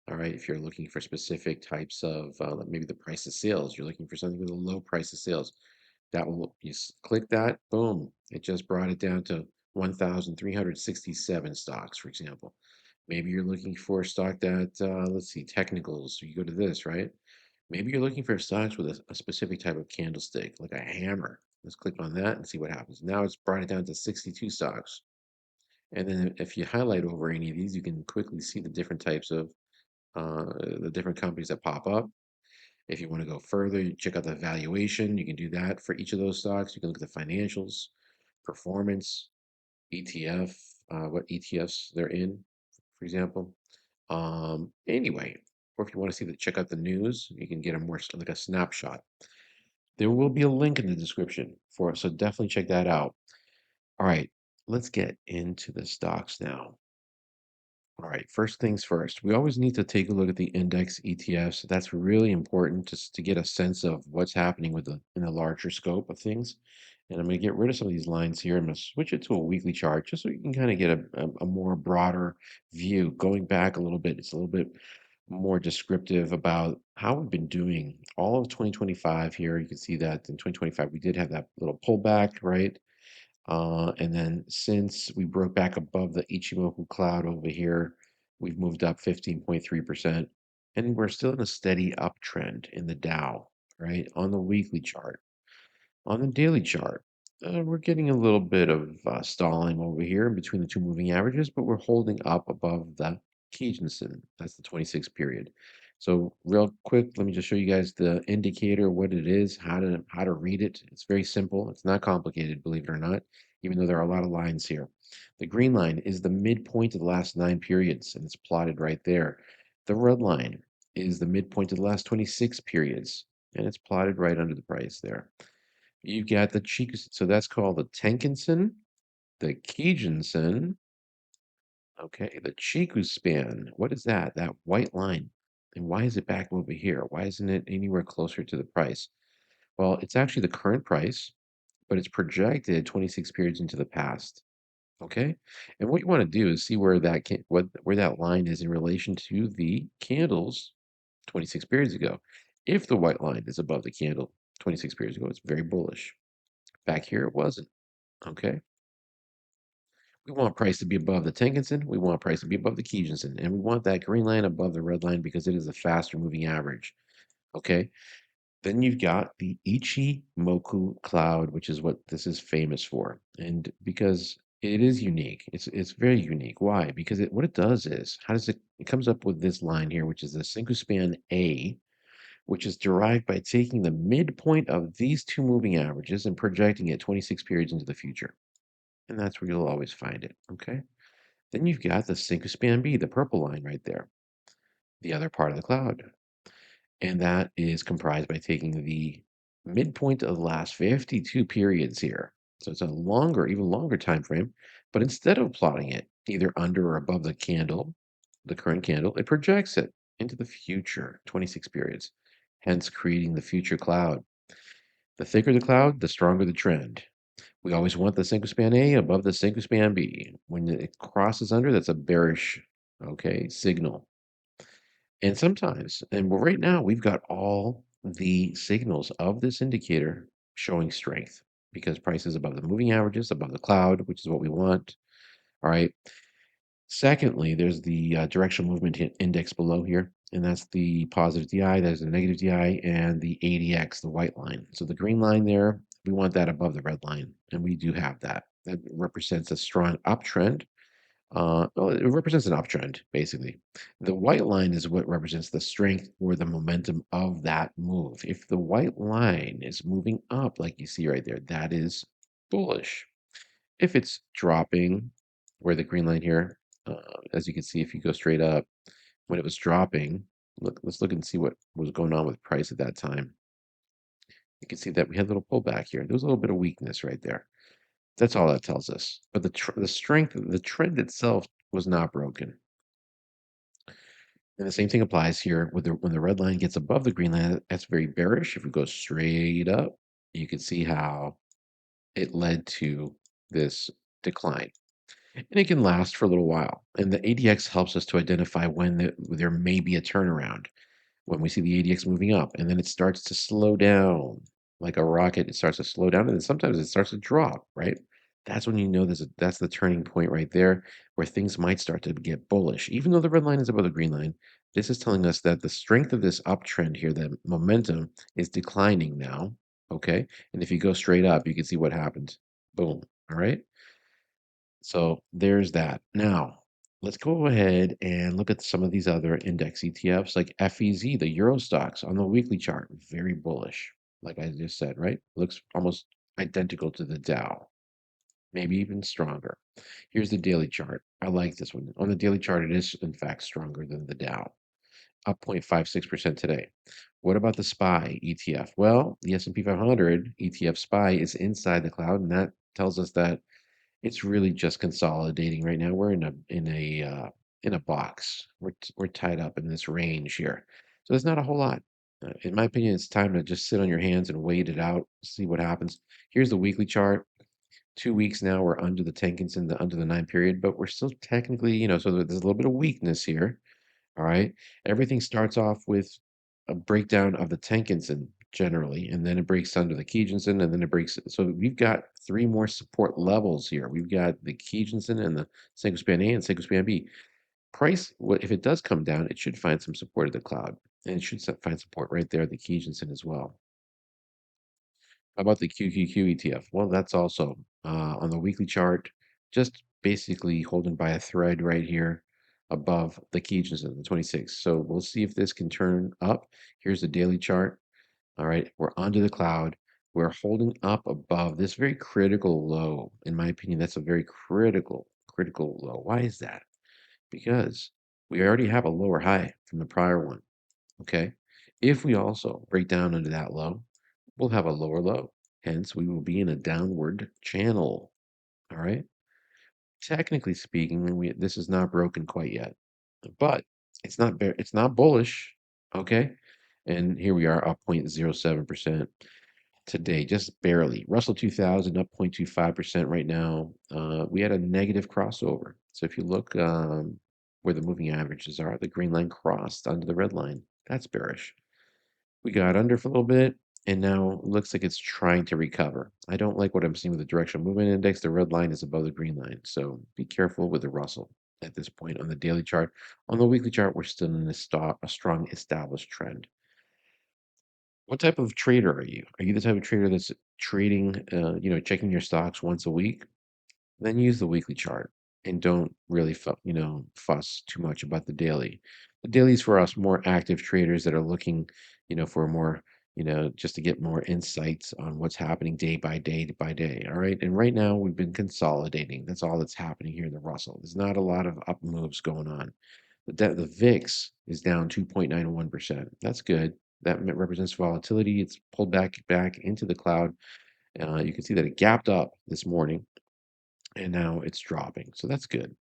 All right, if you're looking for specific types of maybe the price of sales, you're looking for something with a low price of sales. That will click that, boom, it just brought it down to 1,367 stocks, for example. Maybe you're looking for a stock that, let's see, technicals. You go to this, right? Maybe you're looking for stocks with a specific type of candlestick, like a hammer. Let's click on that and see what happens. Now it's brought it down to 62 stocks. And then if you highlight over any of these, you can quickly see the different types of the different companies that pop up. If you want to go further, you check out the valuation. You can do that for each of those stocks. You can look at the financials, performance, ETF, what ETFs they're in, for example. Anyway, or if you want to see check out the news, you can get a more like a snapshot. There will be a link in the description for it, so definitely check that out. All right, let's get into the stocks now. All right, first things first, we always need to take a look at the index ETFs. That's really important just to get a sense of what's happening with in the larger scope of things. And I'm going to get rid of some of these lines here. I'm going to switch it to a weekly chart just so you can kind of get a more broader view. Going back a little bit, it's a little bit more descriptive about how we've been doing all of 2025 here. You can see that in 2025, we did have that little pullback, right? And then since we broke back above the Ichimoku cloud over here, we've moved up 15.3%. And we're still in a steady uptrend in the Dow, right? On the weekly chart. On the daily chart, we're getting a little bit of stalling over here in between the two moving averages, but we're holding up above the Kijun-sen. That's the 26 period. So real quick, let me just show you guys the indicator, what it is, how to read it. It's very simple. It's not complicated, believe it or not, even though there are a lot of lines here. The green line is the midpoint of the last 9 periods, and it's plotted right there. The red line is the midpoint of the last 26 periods, and it's plotted right under the price there. You got the Chiku, so that's called the Tenkan-sen, the Kijun-sen, okay, the Chiku span. What is that? That white line. And why is it back over here? Why isn't it anywhere closer to the price? Well, it's actually the current price, but it's projected 26 periods into the past. Okay, and what you want to do is see where where that line is in relation to the candles 26 periods ago. If the white line is above the candle 26 periods ago, it's very bullish. Back here, it wasn't. Okay. We want price to be above the Tenkan-sen. We want price to be above the Kijun-sen. And we want that green line above the red line because it is a faster moving average. Okay. Then you've got the Ichimoku cloud, which is what this is famous for. And because it is unique, it's very unique. Why? Because what it does is, how does it comes up with this line here, which is the single span A, which is derived by taking the midpoint of these two moving averages and projecting it 26 periods into the future. And that's where you'll always find it. Okay. Then you've got the single span B, the purple line right there, the other part of the cloud. And that is comprised by taking the midpoint of the last 52 periods here. So it's a longer, even longer time frame. But instead of plotting it either under or above the candle, the current candle, it projects it into the future 26 periods, hence creating the future cloud. The thicker the cloud, the stronger the trend. We always want the single span A above the single span B. When it crosses under, that's a bearish, okay, signal. And sometimes, and well, right now, we've got all the signals of this indicator showing strength because price is above the moving averages, above the cloud, which is what we want. All right. Secondly, there's the directional movement index below here, and that's the positive DI, there's the negative DI, and the ADX, the white line. So the green line there, we want that above the red line, and we do have that. That represents a strong uptrend. Well, it represents an uptrend, basically. The white line is what represents the strength or the momentum of that move. If the white line is moving up, like you see right there, that is bullish. If it's dropping, where the green line here, as you can see, if you go straight up, when it was dropping, let's look and see what was going on with price at that time. You can see that we had a little pullback here. There was a little bit of weakness right there. That's all that tells us. But the strength, the trend itself was not broken. And the same thing applies here with when the red line gets above the green line, that's very bearish. If we go straight up, you can see how it led to this decline. And it can last for a little while. And the ADX helps us to identify when there may be a turnaround. When we see the ADX moving up, and then it starts to slow down like a rocket, it starts to slow down, and then sometimes it starts to drop, right? That's when you know that's the turning point right there where things might start to get bullish. Even though the red line is above the green line, this is telling us that the strength of this uptrend here, the momentum is declining now. Okay. And if you go straight up, you can see what happens. Boom. All right. So there's that. Now, let's go ahead and look at some of these other index ETFs like FEZ, the Euro stocks on the weekly chart. Very bullish, like I just said, right? Looks almost identical to the Dow, maybe even stronger. Here's the daily chart. I like this one. On the daily chart, it is in fact stronger than the Dow, up 0.56% today. What about the SPY ETF? Well, the S&P 500 ETF SPY is inside the cloud, and that tells us that it's really just consolidating right now. We're in a box. We're tied up in this range here. So there's not a whole lot. In my opinion, it's time to just sit on your hands and wait it out, see what happens. Here's the weekly chart. 2 weeks now, we're under the Tenkinson, under the 9 period, but we're still technically, so there's a little bit of weakness here. All right. Everything starts off with a breakdown of the Tenkinson generally, and then it breaks under the Kijinsen, and then it breaks. So we've got three more support levels here. We've got the Kijinsen and the single span A and single span B. Price, if it does come down, it should find some support at the cloud, and it should find support right there at the Kijinsen as well. How about the QQQ ETF? Well, that's also on the weekly chart, just basically holding by a thread right here above the Kijinsen, the 26. So we'll see if this can turn up. Here's the daily chart. All right, we're onto the cloud. We're holding up above this very critical low. In my opinion, that's a very critical low. Why is that? Because we already have a lower high from the prior one. Okay. If we also break down into that low, we'll have a lower low. Hence, we will be in a downward channel. All right. Technically speaking, this is not broken quite yet, but it's not bullish. Okay. And here we are up 0.07% today, just barely. Russell 2000 up 0.25% right now. We had a negative crossover. So if you look where the moving averages are, the green line crossed under the red line. That's bearish. We got under for a little bit, and now it looks like it's trying to recover. I don't like what I'm seeing with the directional movement index. The red line is above the green line, so be careful with the Russell at this point on the daily chart. On the weekly chart, we're still in a strong established trend. What type of trader are you? Are you the type of trader that's trading, checking your stocks once a week? Then use the weekly chart and don't really fuss too much about the daily. The daily is for us more active traders that are looking, for more, just to get more insights on what's happening day by day. All right. And right now we've been consolidating. That's all that's happening here in the Russell. There's not a lot of up moves going on. The VIX is down 2.91%. That's good. That represents volatility. It's pulled back into the cloud. You can see that it gapped up this morning and now it's dropping. So that's good.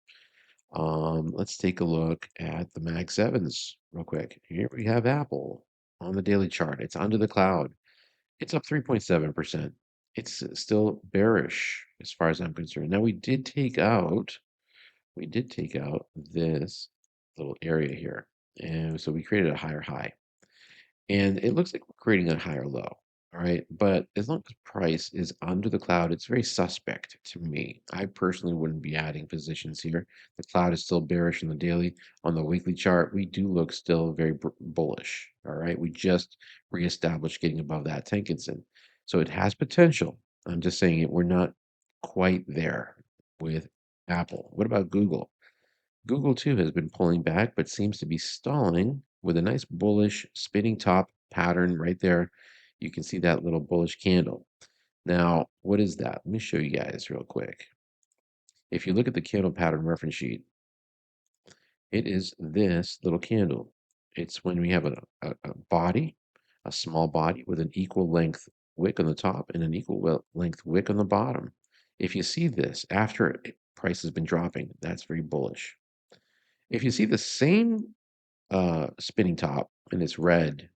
Let's take a look at the Mag 7s real quick. Here we have Apple on the daily chart. It's under the cloud. It's up 3.7%. It's still bearish as far as I'm concerned. Now we did take out this little area here. And so we created a higher high. And it looks like we're creating a higher low. All right. But as long as price is under the cloud, it's very suspect to me. I personally wouldn't be adding positions here. The cloud is still bearish on the daily. On the weekly chart, we do look still very bullish. All right. We just reestablished getting above that Tenkinson. So it has potential. I'm just saying it. We're not quite there with Apple. What about Google? Google too has been pulling back, but seems to be stalling with a nice bullish spinning top pattern right there. You can see that little bullish candle. Now, what is that? Let me show you guys real quick. If you look at the candle pattern reference sheet, it is this little candle. It's when we have a body, a small body with an equal length wick on the top and an equal length wick on the bottom. If you see this after price has been dropping, that's very bullish. If you see the same spinning top and it's red,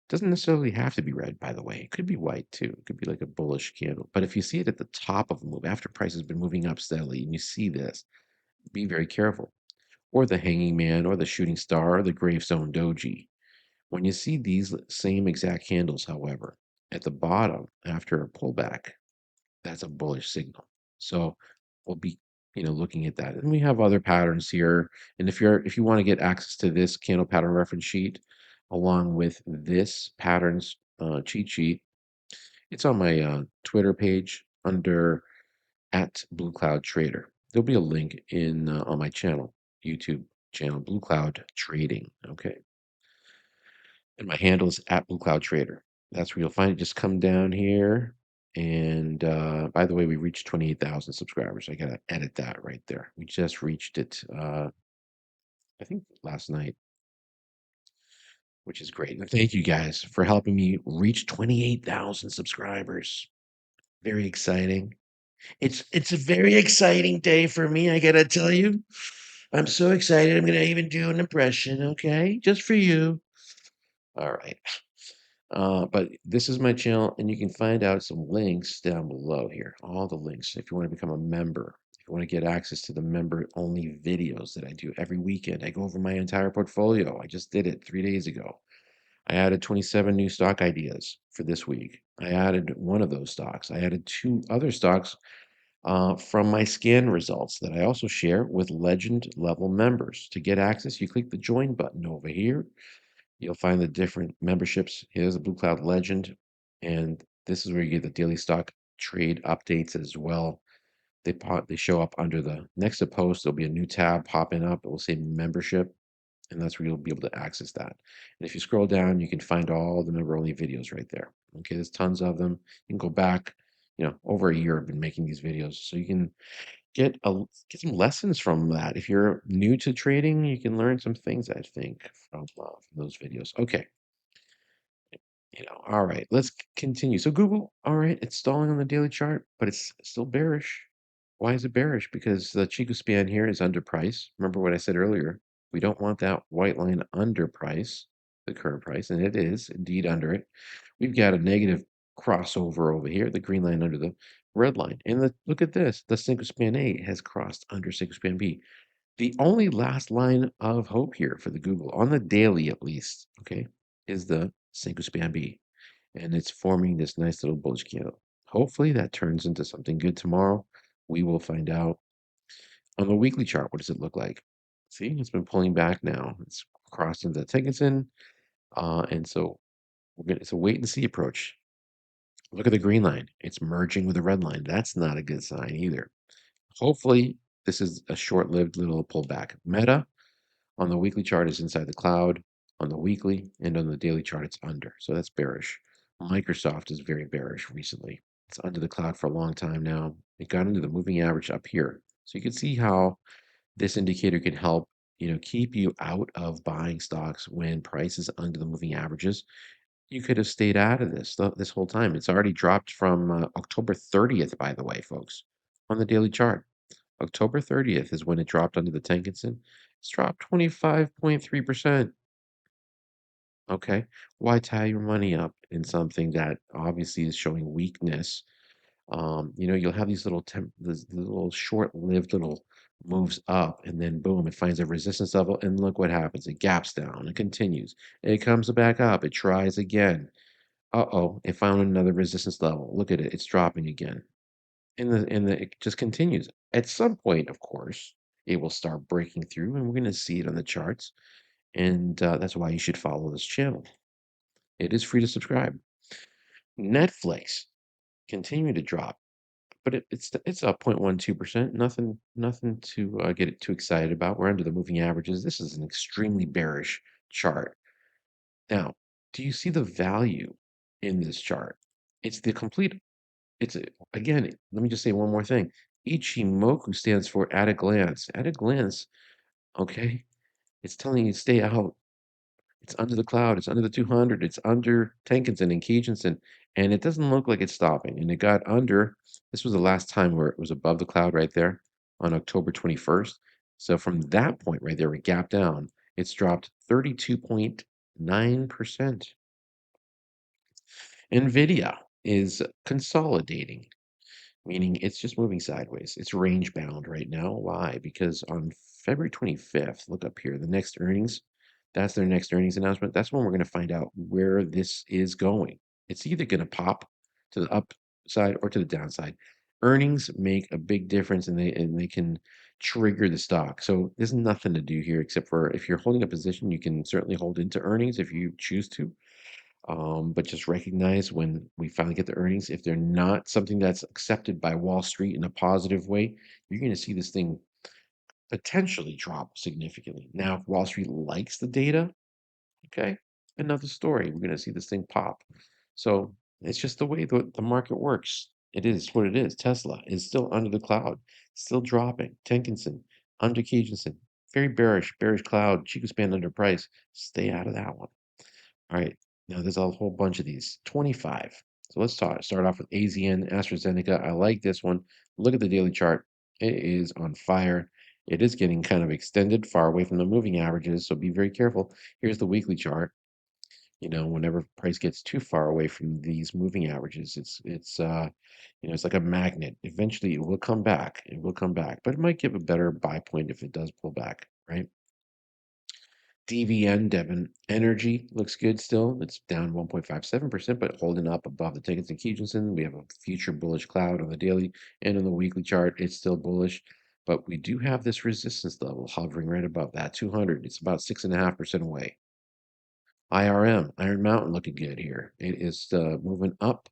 doesn't necessarily have to be red, by the way. It could be white too. It could be like a bullish candle. But if you see it at the top of a move, after price has been moving up steadily, and you see this, be very careful. Or the hanging man, or the shooting star, or the gravestone doji. When you see these same exact candles, however, at the bottom after a pullback, that's a bullish signal. So we'll be, looking at that. And we have other patterns here. And if you want to get access to this candle pattern reference sheet, along with this patterns cheat sheet, it's on my Twitter page under at Blue Cloud Trader. There'll be a link in on my channel, YouTube channel, Blue Cloud Trading. Okay. And my handle is at Blue Cloud Trader. That's where you'll find it. Just come down here. And by the way, we reached 28,000 subscribers. I got to edit that right there. We just reached it, I think, last night, which is great. And thank you guys for helping me reach 28,000 subscribers. Very exciting. It's a very exciting day for me, I got to tell you. I'm so excited. I'm going to even do an impression, okay? Just for you. All right. But this is my channel, and you can find out some links down below here. All the links if you want to become a member. If you want to get access to the member-only videos that I do every weekend. I go over my entire portfolio. I just did it 3 days ago. I added 27 new stock ideas for this week. I added one of those stocks. I added 2 other stocks from my scan results that I also share with Legend level members. To get access, you click the join button over here. You'll find the different memberships. Here's a Blue Cloud Legend, and this is where you get the daily stock trade updates as well. They show up under the next to post. There'll be a new tab popping up. It will say membership, and that's where you'll be able to access that. And if you scroll down, you can find all the member-only videos right there. Okay, there's tons of them. You can go back, over a year I've been making these videos, so you can get some lessons from that. If you're new to trading, you can learn some things, I think, from those videos. Okay. All right, let's continue. So Google, all right, it's stalling on the daily chart, but it's still bearish. Why is it bearish? Because the Chico span here is underpriced. Remember what I said earlier. We don't want that white line under price, the current price, and it is indeed under it. We've got a negative crossover over here, the green line under the red line. And look at this. The single span A has crossed under single span B. The only last line of hope here for the Google, on the daily at least, okay, is the single span B. And it's forming this nice little bullish candle. Hopefully that turns into something good tomorrow. We will find out. On the weekly chart, what does it look like? See, it's been pulling back now. It's crossed into Tenkinson. And so It's a wait and see approach. Look at the green line. It's merging with the red line. That's not a good sign either. Hopefully, this is a short-lived little pullback. Meta on the weekly chart is inside the cloud. On the weekly and on the daily chart, it's under. So that's bearish. Microsoft is very bearish recently. It's under the cloud for a long time now. It got into the moving average up here. So you can see how this indicator can help, keep you out of buying stocks when price is under the moving averages. You could have stayed out of this whole time. It's already dropped from October 30th, by the way, folks, on the daily chart. October 30th is when it dropped under the Tenkinson. It's dropped 25.3%. Okay. Why tie your money up in something that obviously is showing weakness? You'll have these little short-lived little moves up, and then boom, it finds a resistance level, and look what happens. It gaps down, it continues, it comes back up, it tries again. Uh-oh, it found another resistance level. Look at it, it's dropping again. And it just continues. At some point, of course, it will start breaking through, and we're going to see it on the charts. And that's why you should follow this channel. It is free to subscribe. Netflix continuing to drop, but it's up 0.12%. Nothing to get too excited about. We're under the moving averages. This is an extremely bearish chart. Now, do you see the value in this chart? It's the complete. Again, let me just say one more thing. Ichimoku stands for at a glance. At a glance, okay, it's telling you to stay out. It's under the cloud. It's under the 200. It's under Tenkinson and Kijinson, and it doesn't look like it's stopping. And it got under. This was the last time where it was above the cloud right there on October 21st. So from that point right there, it gapped down. It's dropped 32.9%. NVIDIA is consolidating, meaning it's just moving sideways. It's range bound right now. Why? Because on February 25th, look up here, the next earnings, that's their next earnings announcement. That's when we're going to find out where this is going. It's either going to pop to the upside or to the downside. Earnings make a big difference, and they can trigger the stock. So there's nothing to do here except for if you're holding a position, you can certainly hold into earnings if you choose to. But just recognize when we finally get the earnings, if they're not something that's accepted by Wall Street in a positive way, you're going to see this thing potentially drop significantly. Now, if Wall Street likes the data, okay, another story. We're going to see this thing pop. So it's just the way the market works. It is what it is. Tesla is still under the cloud, still dropping. Tenkinson, under Kijinson, very bearish cloud. Chico span under price. Stay out of that one. All right. Now there's a whole bunch of these. 25. So let's start off with AZN, AstraZeneca. I like this one. Look at the daily chart. It is on fire. It is getting kind of extended, far away from the moving averages, so be very careful. Here's the weekly chart. Whenever price gets too far away from these moving averages, it's like a magnet. Eventually, it will come back. It will come back, but it might give a better buy point if it does pull back, right? DVN, Devon Energy looks good still. It's down 1.57%, but holding up above the tickets and Kijinson. We have a future bullish cloud on the daily and on the weekly chart. It's still bullish, but we do have this resistance level hovering right above that 200. It's about 6.5% away. IRM, Iron Mountain looking good here. It is moving up.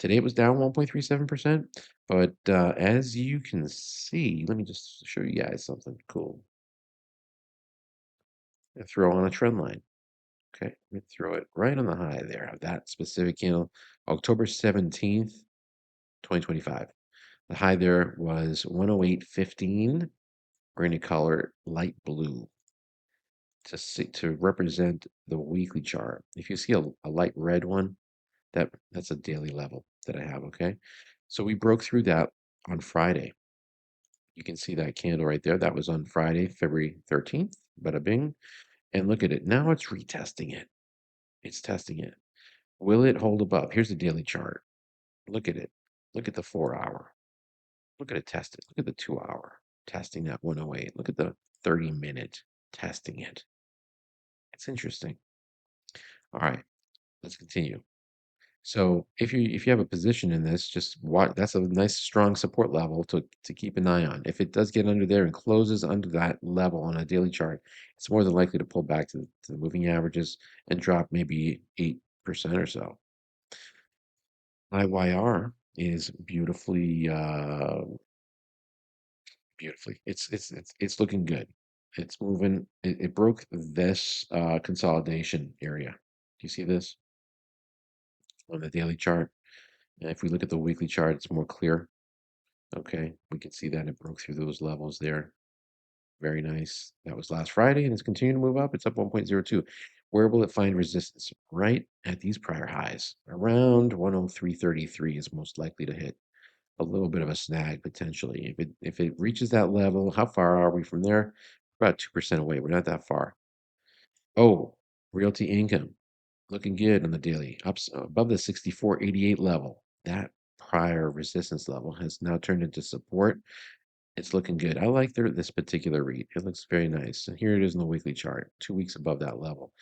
Today it was down 1.37%, but as you can see, let me just show you guys something cool. I throw on a trend line. Okay, let me throw it right on the high there of that specific candle, October 17th, 2025. The high there was 108.15. We're going to color it light blue to represent the weekly chart. If you see a light red one, that's a daily level that I have, okay? So we broke through that on Friday. You can see that candle right there. That was on Friday, February 13th. Bada bing. And look at it. Now it's retesting it. It's testing it. Will it hold above? Here's the daily chart. Look at it. Look at the 4-hour. Look at it test it. Look at the 2-hour testing that 108. Look at the 30-minute testing it. It's interesting. All right, let's continue. So if you have a position in this, just watch. That's a nice strong support level to keep an eye on. If it does get under there and closes under that level on a daily chart, it's more than likely to pull back to the moving averages and drop maybe or so. IYR is beautifully. It's looking good. It's moving. It broke this consolidation area. Do you see this on the daily chart? And if we look at the weekly chart, it's more clear. Okay, we can see that it broke through those levels there. Very nice. That was last Friday, and it's continuing to move up. It's up 1.02. Where will it find resistance? Right at these prior highs. Around 103.33 is most likely to hit. A little bit of a snag potentially. If it reaches that level, how far are we from there? About 2% away. We're not that far. Oh, realty income looking good on the daily, up above the 64.88 level. That prior resistance level has now turned into support. It's looking good. I like this particular REIT. It looks very nice. And here it is in the weekly chart, 2 weeks above that level.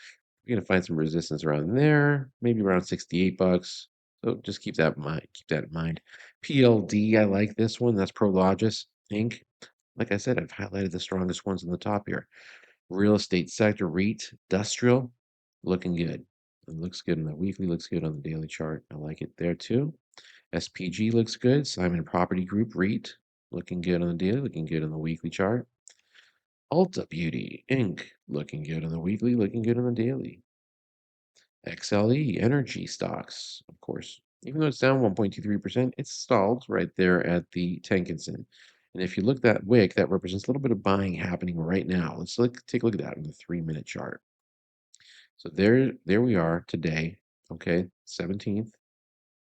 You're gonna find some resistance around there, maybe around 68 bucks. So just keep that in mind. Keep that in mind. PLD, I like this one. That's Prologis Inc. Like I said, I've highlighted the strongest ones in the top here. Real estate sector, REIT, industrial, looking good. It looks good in the weekly, looks good on the daily chart. I like it there too. SPG looks good. Simon Property Group, REIT, looking good on the daily, looking good on the weekly chart. Ulta Beauty Inc. looking good on the weekly, looking good on the daily. XLE energy stocks, of course. Even though it's down 1.23%, it's stalled right there at the Tenkan-sen. And if you look at that wick, that represents a little bit of buying happening right now. Let's take a look at that in the 3-minute chart. So there we are today, okay, 17th,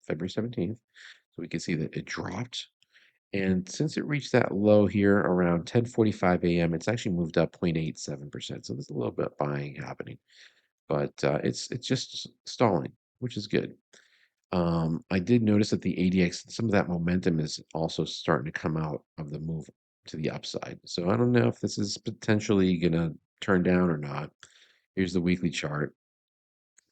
February 17th. So we can see that it dropped. And since it reached that low here around 10:45 a.m., it's actually moved up 0.87%. So there's a little bit of buying happening, but it's just stalling, which is good. I did notice that the ADX, some of that momentum is also starting to come out of the move to the upside. So I don't know if this is potentially going to turn down or not. Here's the weekly chart,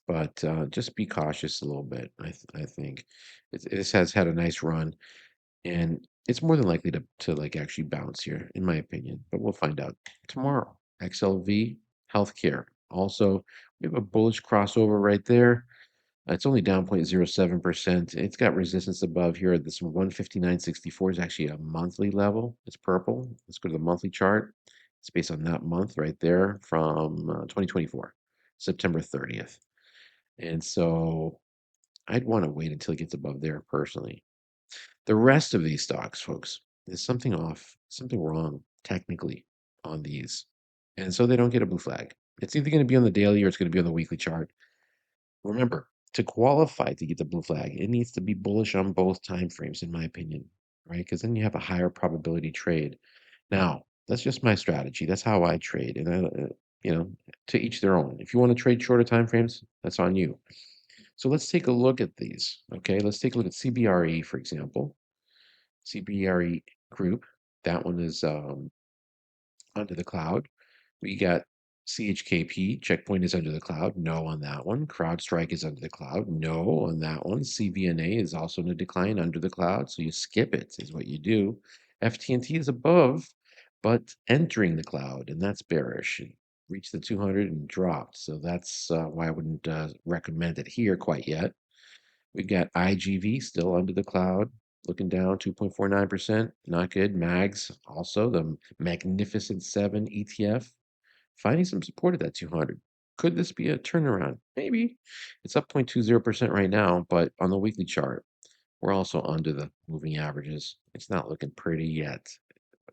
but just be cautious a little bit. I think this has had a nice run, and it's more than likely to like actually bounce here, in my opinion. But we'll find out tomorrow. XLV Healthcare. Also, we have a bullish crossover right there. It's only down 0.07%. It's got resistance above here. This 159.64 is actually a monthly level. It's purple. Let's go to the monthly chart. It's based on that month right there from 2024, September 30th. And so I'd want to wait until it gets above there personally. The rest of these stocks, folks, there's something off, something wrong technically on these. And so they don't get a blue flag. It's either going to be on the daily or it's going to be on the weekly chart. Remember, to qualify to get the blue flag, it needs to be bullish on both time frames, in my opinion, right? Because then you have a higher probability trade. Now, that's just my strategy. That's how I trade, and to each their own. If you want to trade shorter time frames, that's on you. So let's take a look at these. Okay, let's take a look at CBRE, for example. CBRE Group. That one is under the cloud. We got CHKP, Checkpoint is under the cloud. No on that one. CrowdStrike is under the cloud. No on that one. CVNA is also in a decline under the cloud. So you skip it, is what you do. FTNT is above, but entering the cloud, and that's bearish. It reached the 200 and dropped. So that's why I wouldn't recommend it here quite yet. We got IGV still under the cloud, looking down 2.49%. Not good. MAGS also, the Magnificent 7 ETF, finding some support at that 200. Could this be a turnaround? Maybe. It's up 0.20% right now, but on the weekly chart, we're also under the moving averages. It's not looking pretty yet.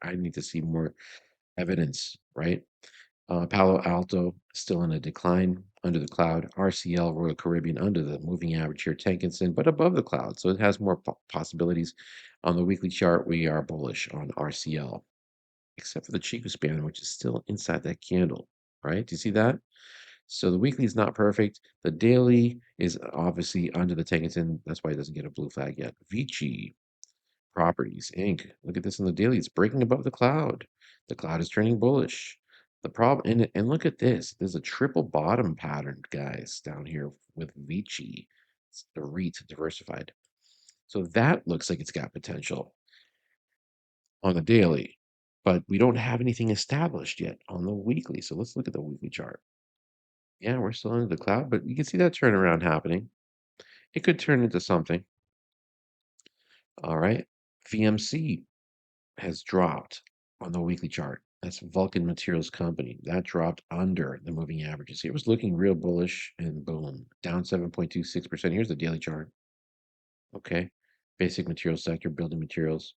I need to see more evidence, right? Palo Alto still in a decline under the cloud. RCL, Royal Caribbean, under the moving average here. Tenkan-sen, but above the cloud. So it has more possibilities. On the weekly chart, we are bullish on RCL, except for the Chico span, which is still inside that candle, right? Do you see that? So the weekly is not perfect. The daily is obviously under the Tenkan-sen. That's why it doesn't get a blue flag yet. Vici Properties Inc. Look at this on the daily. It's breaking above the cloud. The cloud is turning bullish. The problem, and look at this. There's a triple bottom pattern, guys, down here with Vici. It's the REIT diversified. So that looks like it's got potential on the daily, but we don't have anything established yet on the weekly. So let's look at the weekly chart. Yeah, we're still under the cloud, but you can see that turnaround happening. It could turn into something. All right. VMC has dropped on the weekly chart. That's Vulcan Materials Company. That dropped under the moving averages. It was looking real bullish and boom, down 7.26%. Here's the daily chart. Okay. Basic materials sector, building materials.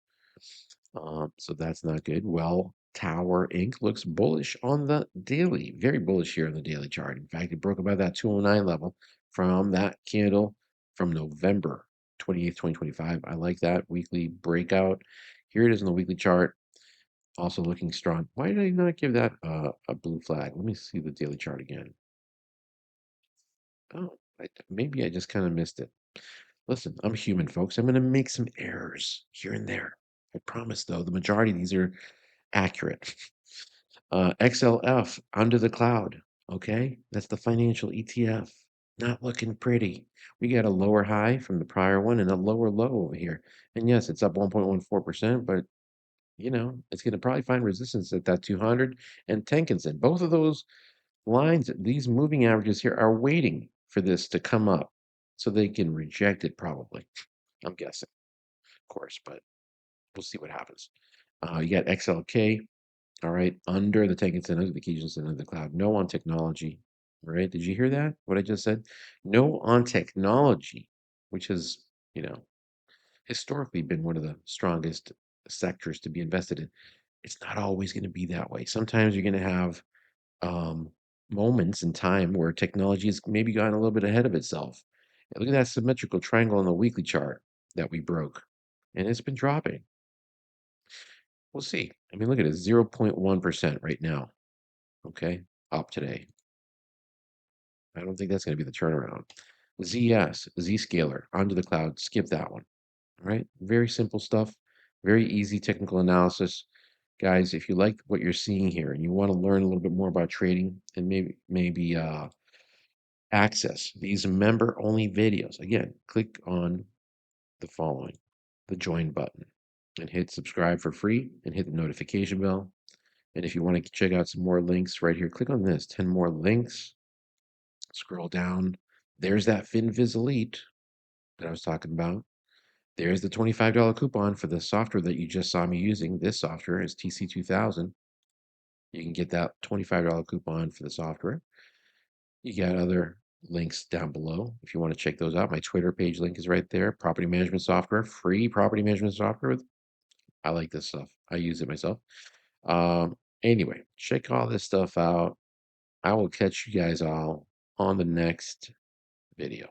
So that's not good. Well, Tower Inc. looks bullish on the daily, very bullish here on the daily chart. In fact, it broke above that 209 level from that candle from November 28th, 2025. I like that weekly breakout. Here it is on the weekly chart, also looking strong. Why did I not give that a blue flag? Let me see the daily chart again. Oh, maybe I just kind of missed it. Listen, I'm human, folks. I'm going to make some errors here and there. I promise, though, the majority of these are accurate. XLF under the cloud. Okay, that's the financial ETF. Not looking pretty. We got a lower high from the prior one and a lower low over here. And yes, it's up 1.14%, but it's going to probably find resistance at that 200 and Tenkinson. Both of those lines, these moving averages here are waiting for this to come up so they can reject it probably. I'm guessing, of course, but we'll see what happens. You got XLK, all right, under the Tenkinson, under the Kijun, under the cloud. No on technology. All right, did you hear that? What I just said? No on technology, which has, you know, historically been one of the strongest sectors to be invested in. It's not always going to be that way. Sometimes you're going to have um, moments in time where technology has maybe gotten a little bit ahead of itself. And look at that symmetrical triangle on the weekly chart that we broke, and it's been dropping. We'll see. I mean, look at it, 0.1% right now. Okay, up today. I don't think that's going to be the turnaround. ZS, Zscaler, onto the cloud. Skip that one. All right, very simple stuff, very easy technical analysis. Guys, if you like what you're seeing here and you want to learn a little bit more about trading and maybe access these member-only videos, again, click on the following, the join button, and hit subscribe for free and hit the notification bell. And if you want to check out some more links right here, click on this, 10 more links. Scroll down. There's that FinViz Elite that I was talking about. There's the $25 coupon for the software that you just saw me using. This software is TC2000. You can get that $25 coupon for the software. You got other links down below if you want to check those out. My Twitter page link is right there. Property management software, free property management software. I like this stuff. I use it myself. Anyway, check all this stuff out. I will catch you guys all on the next video.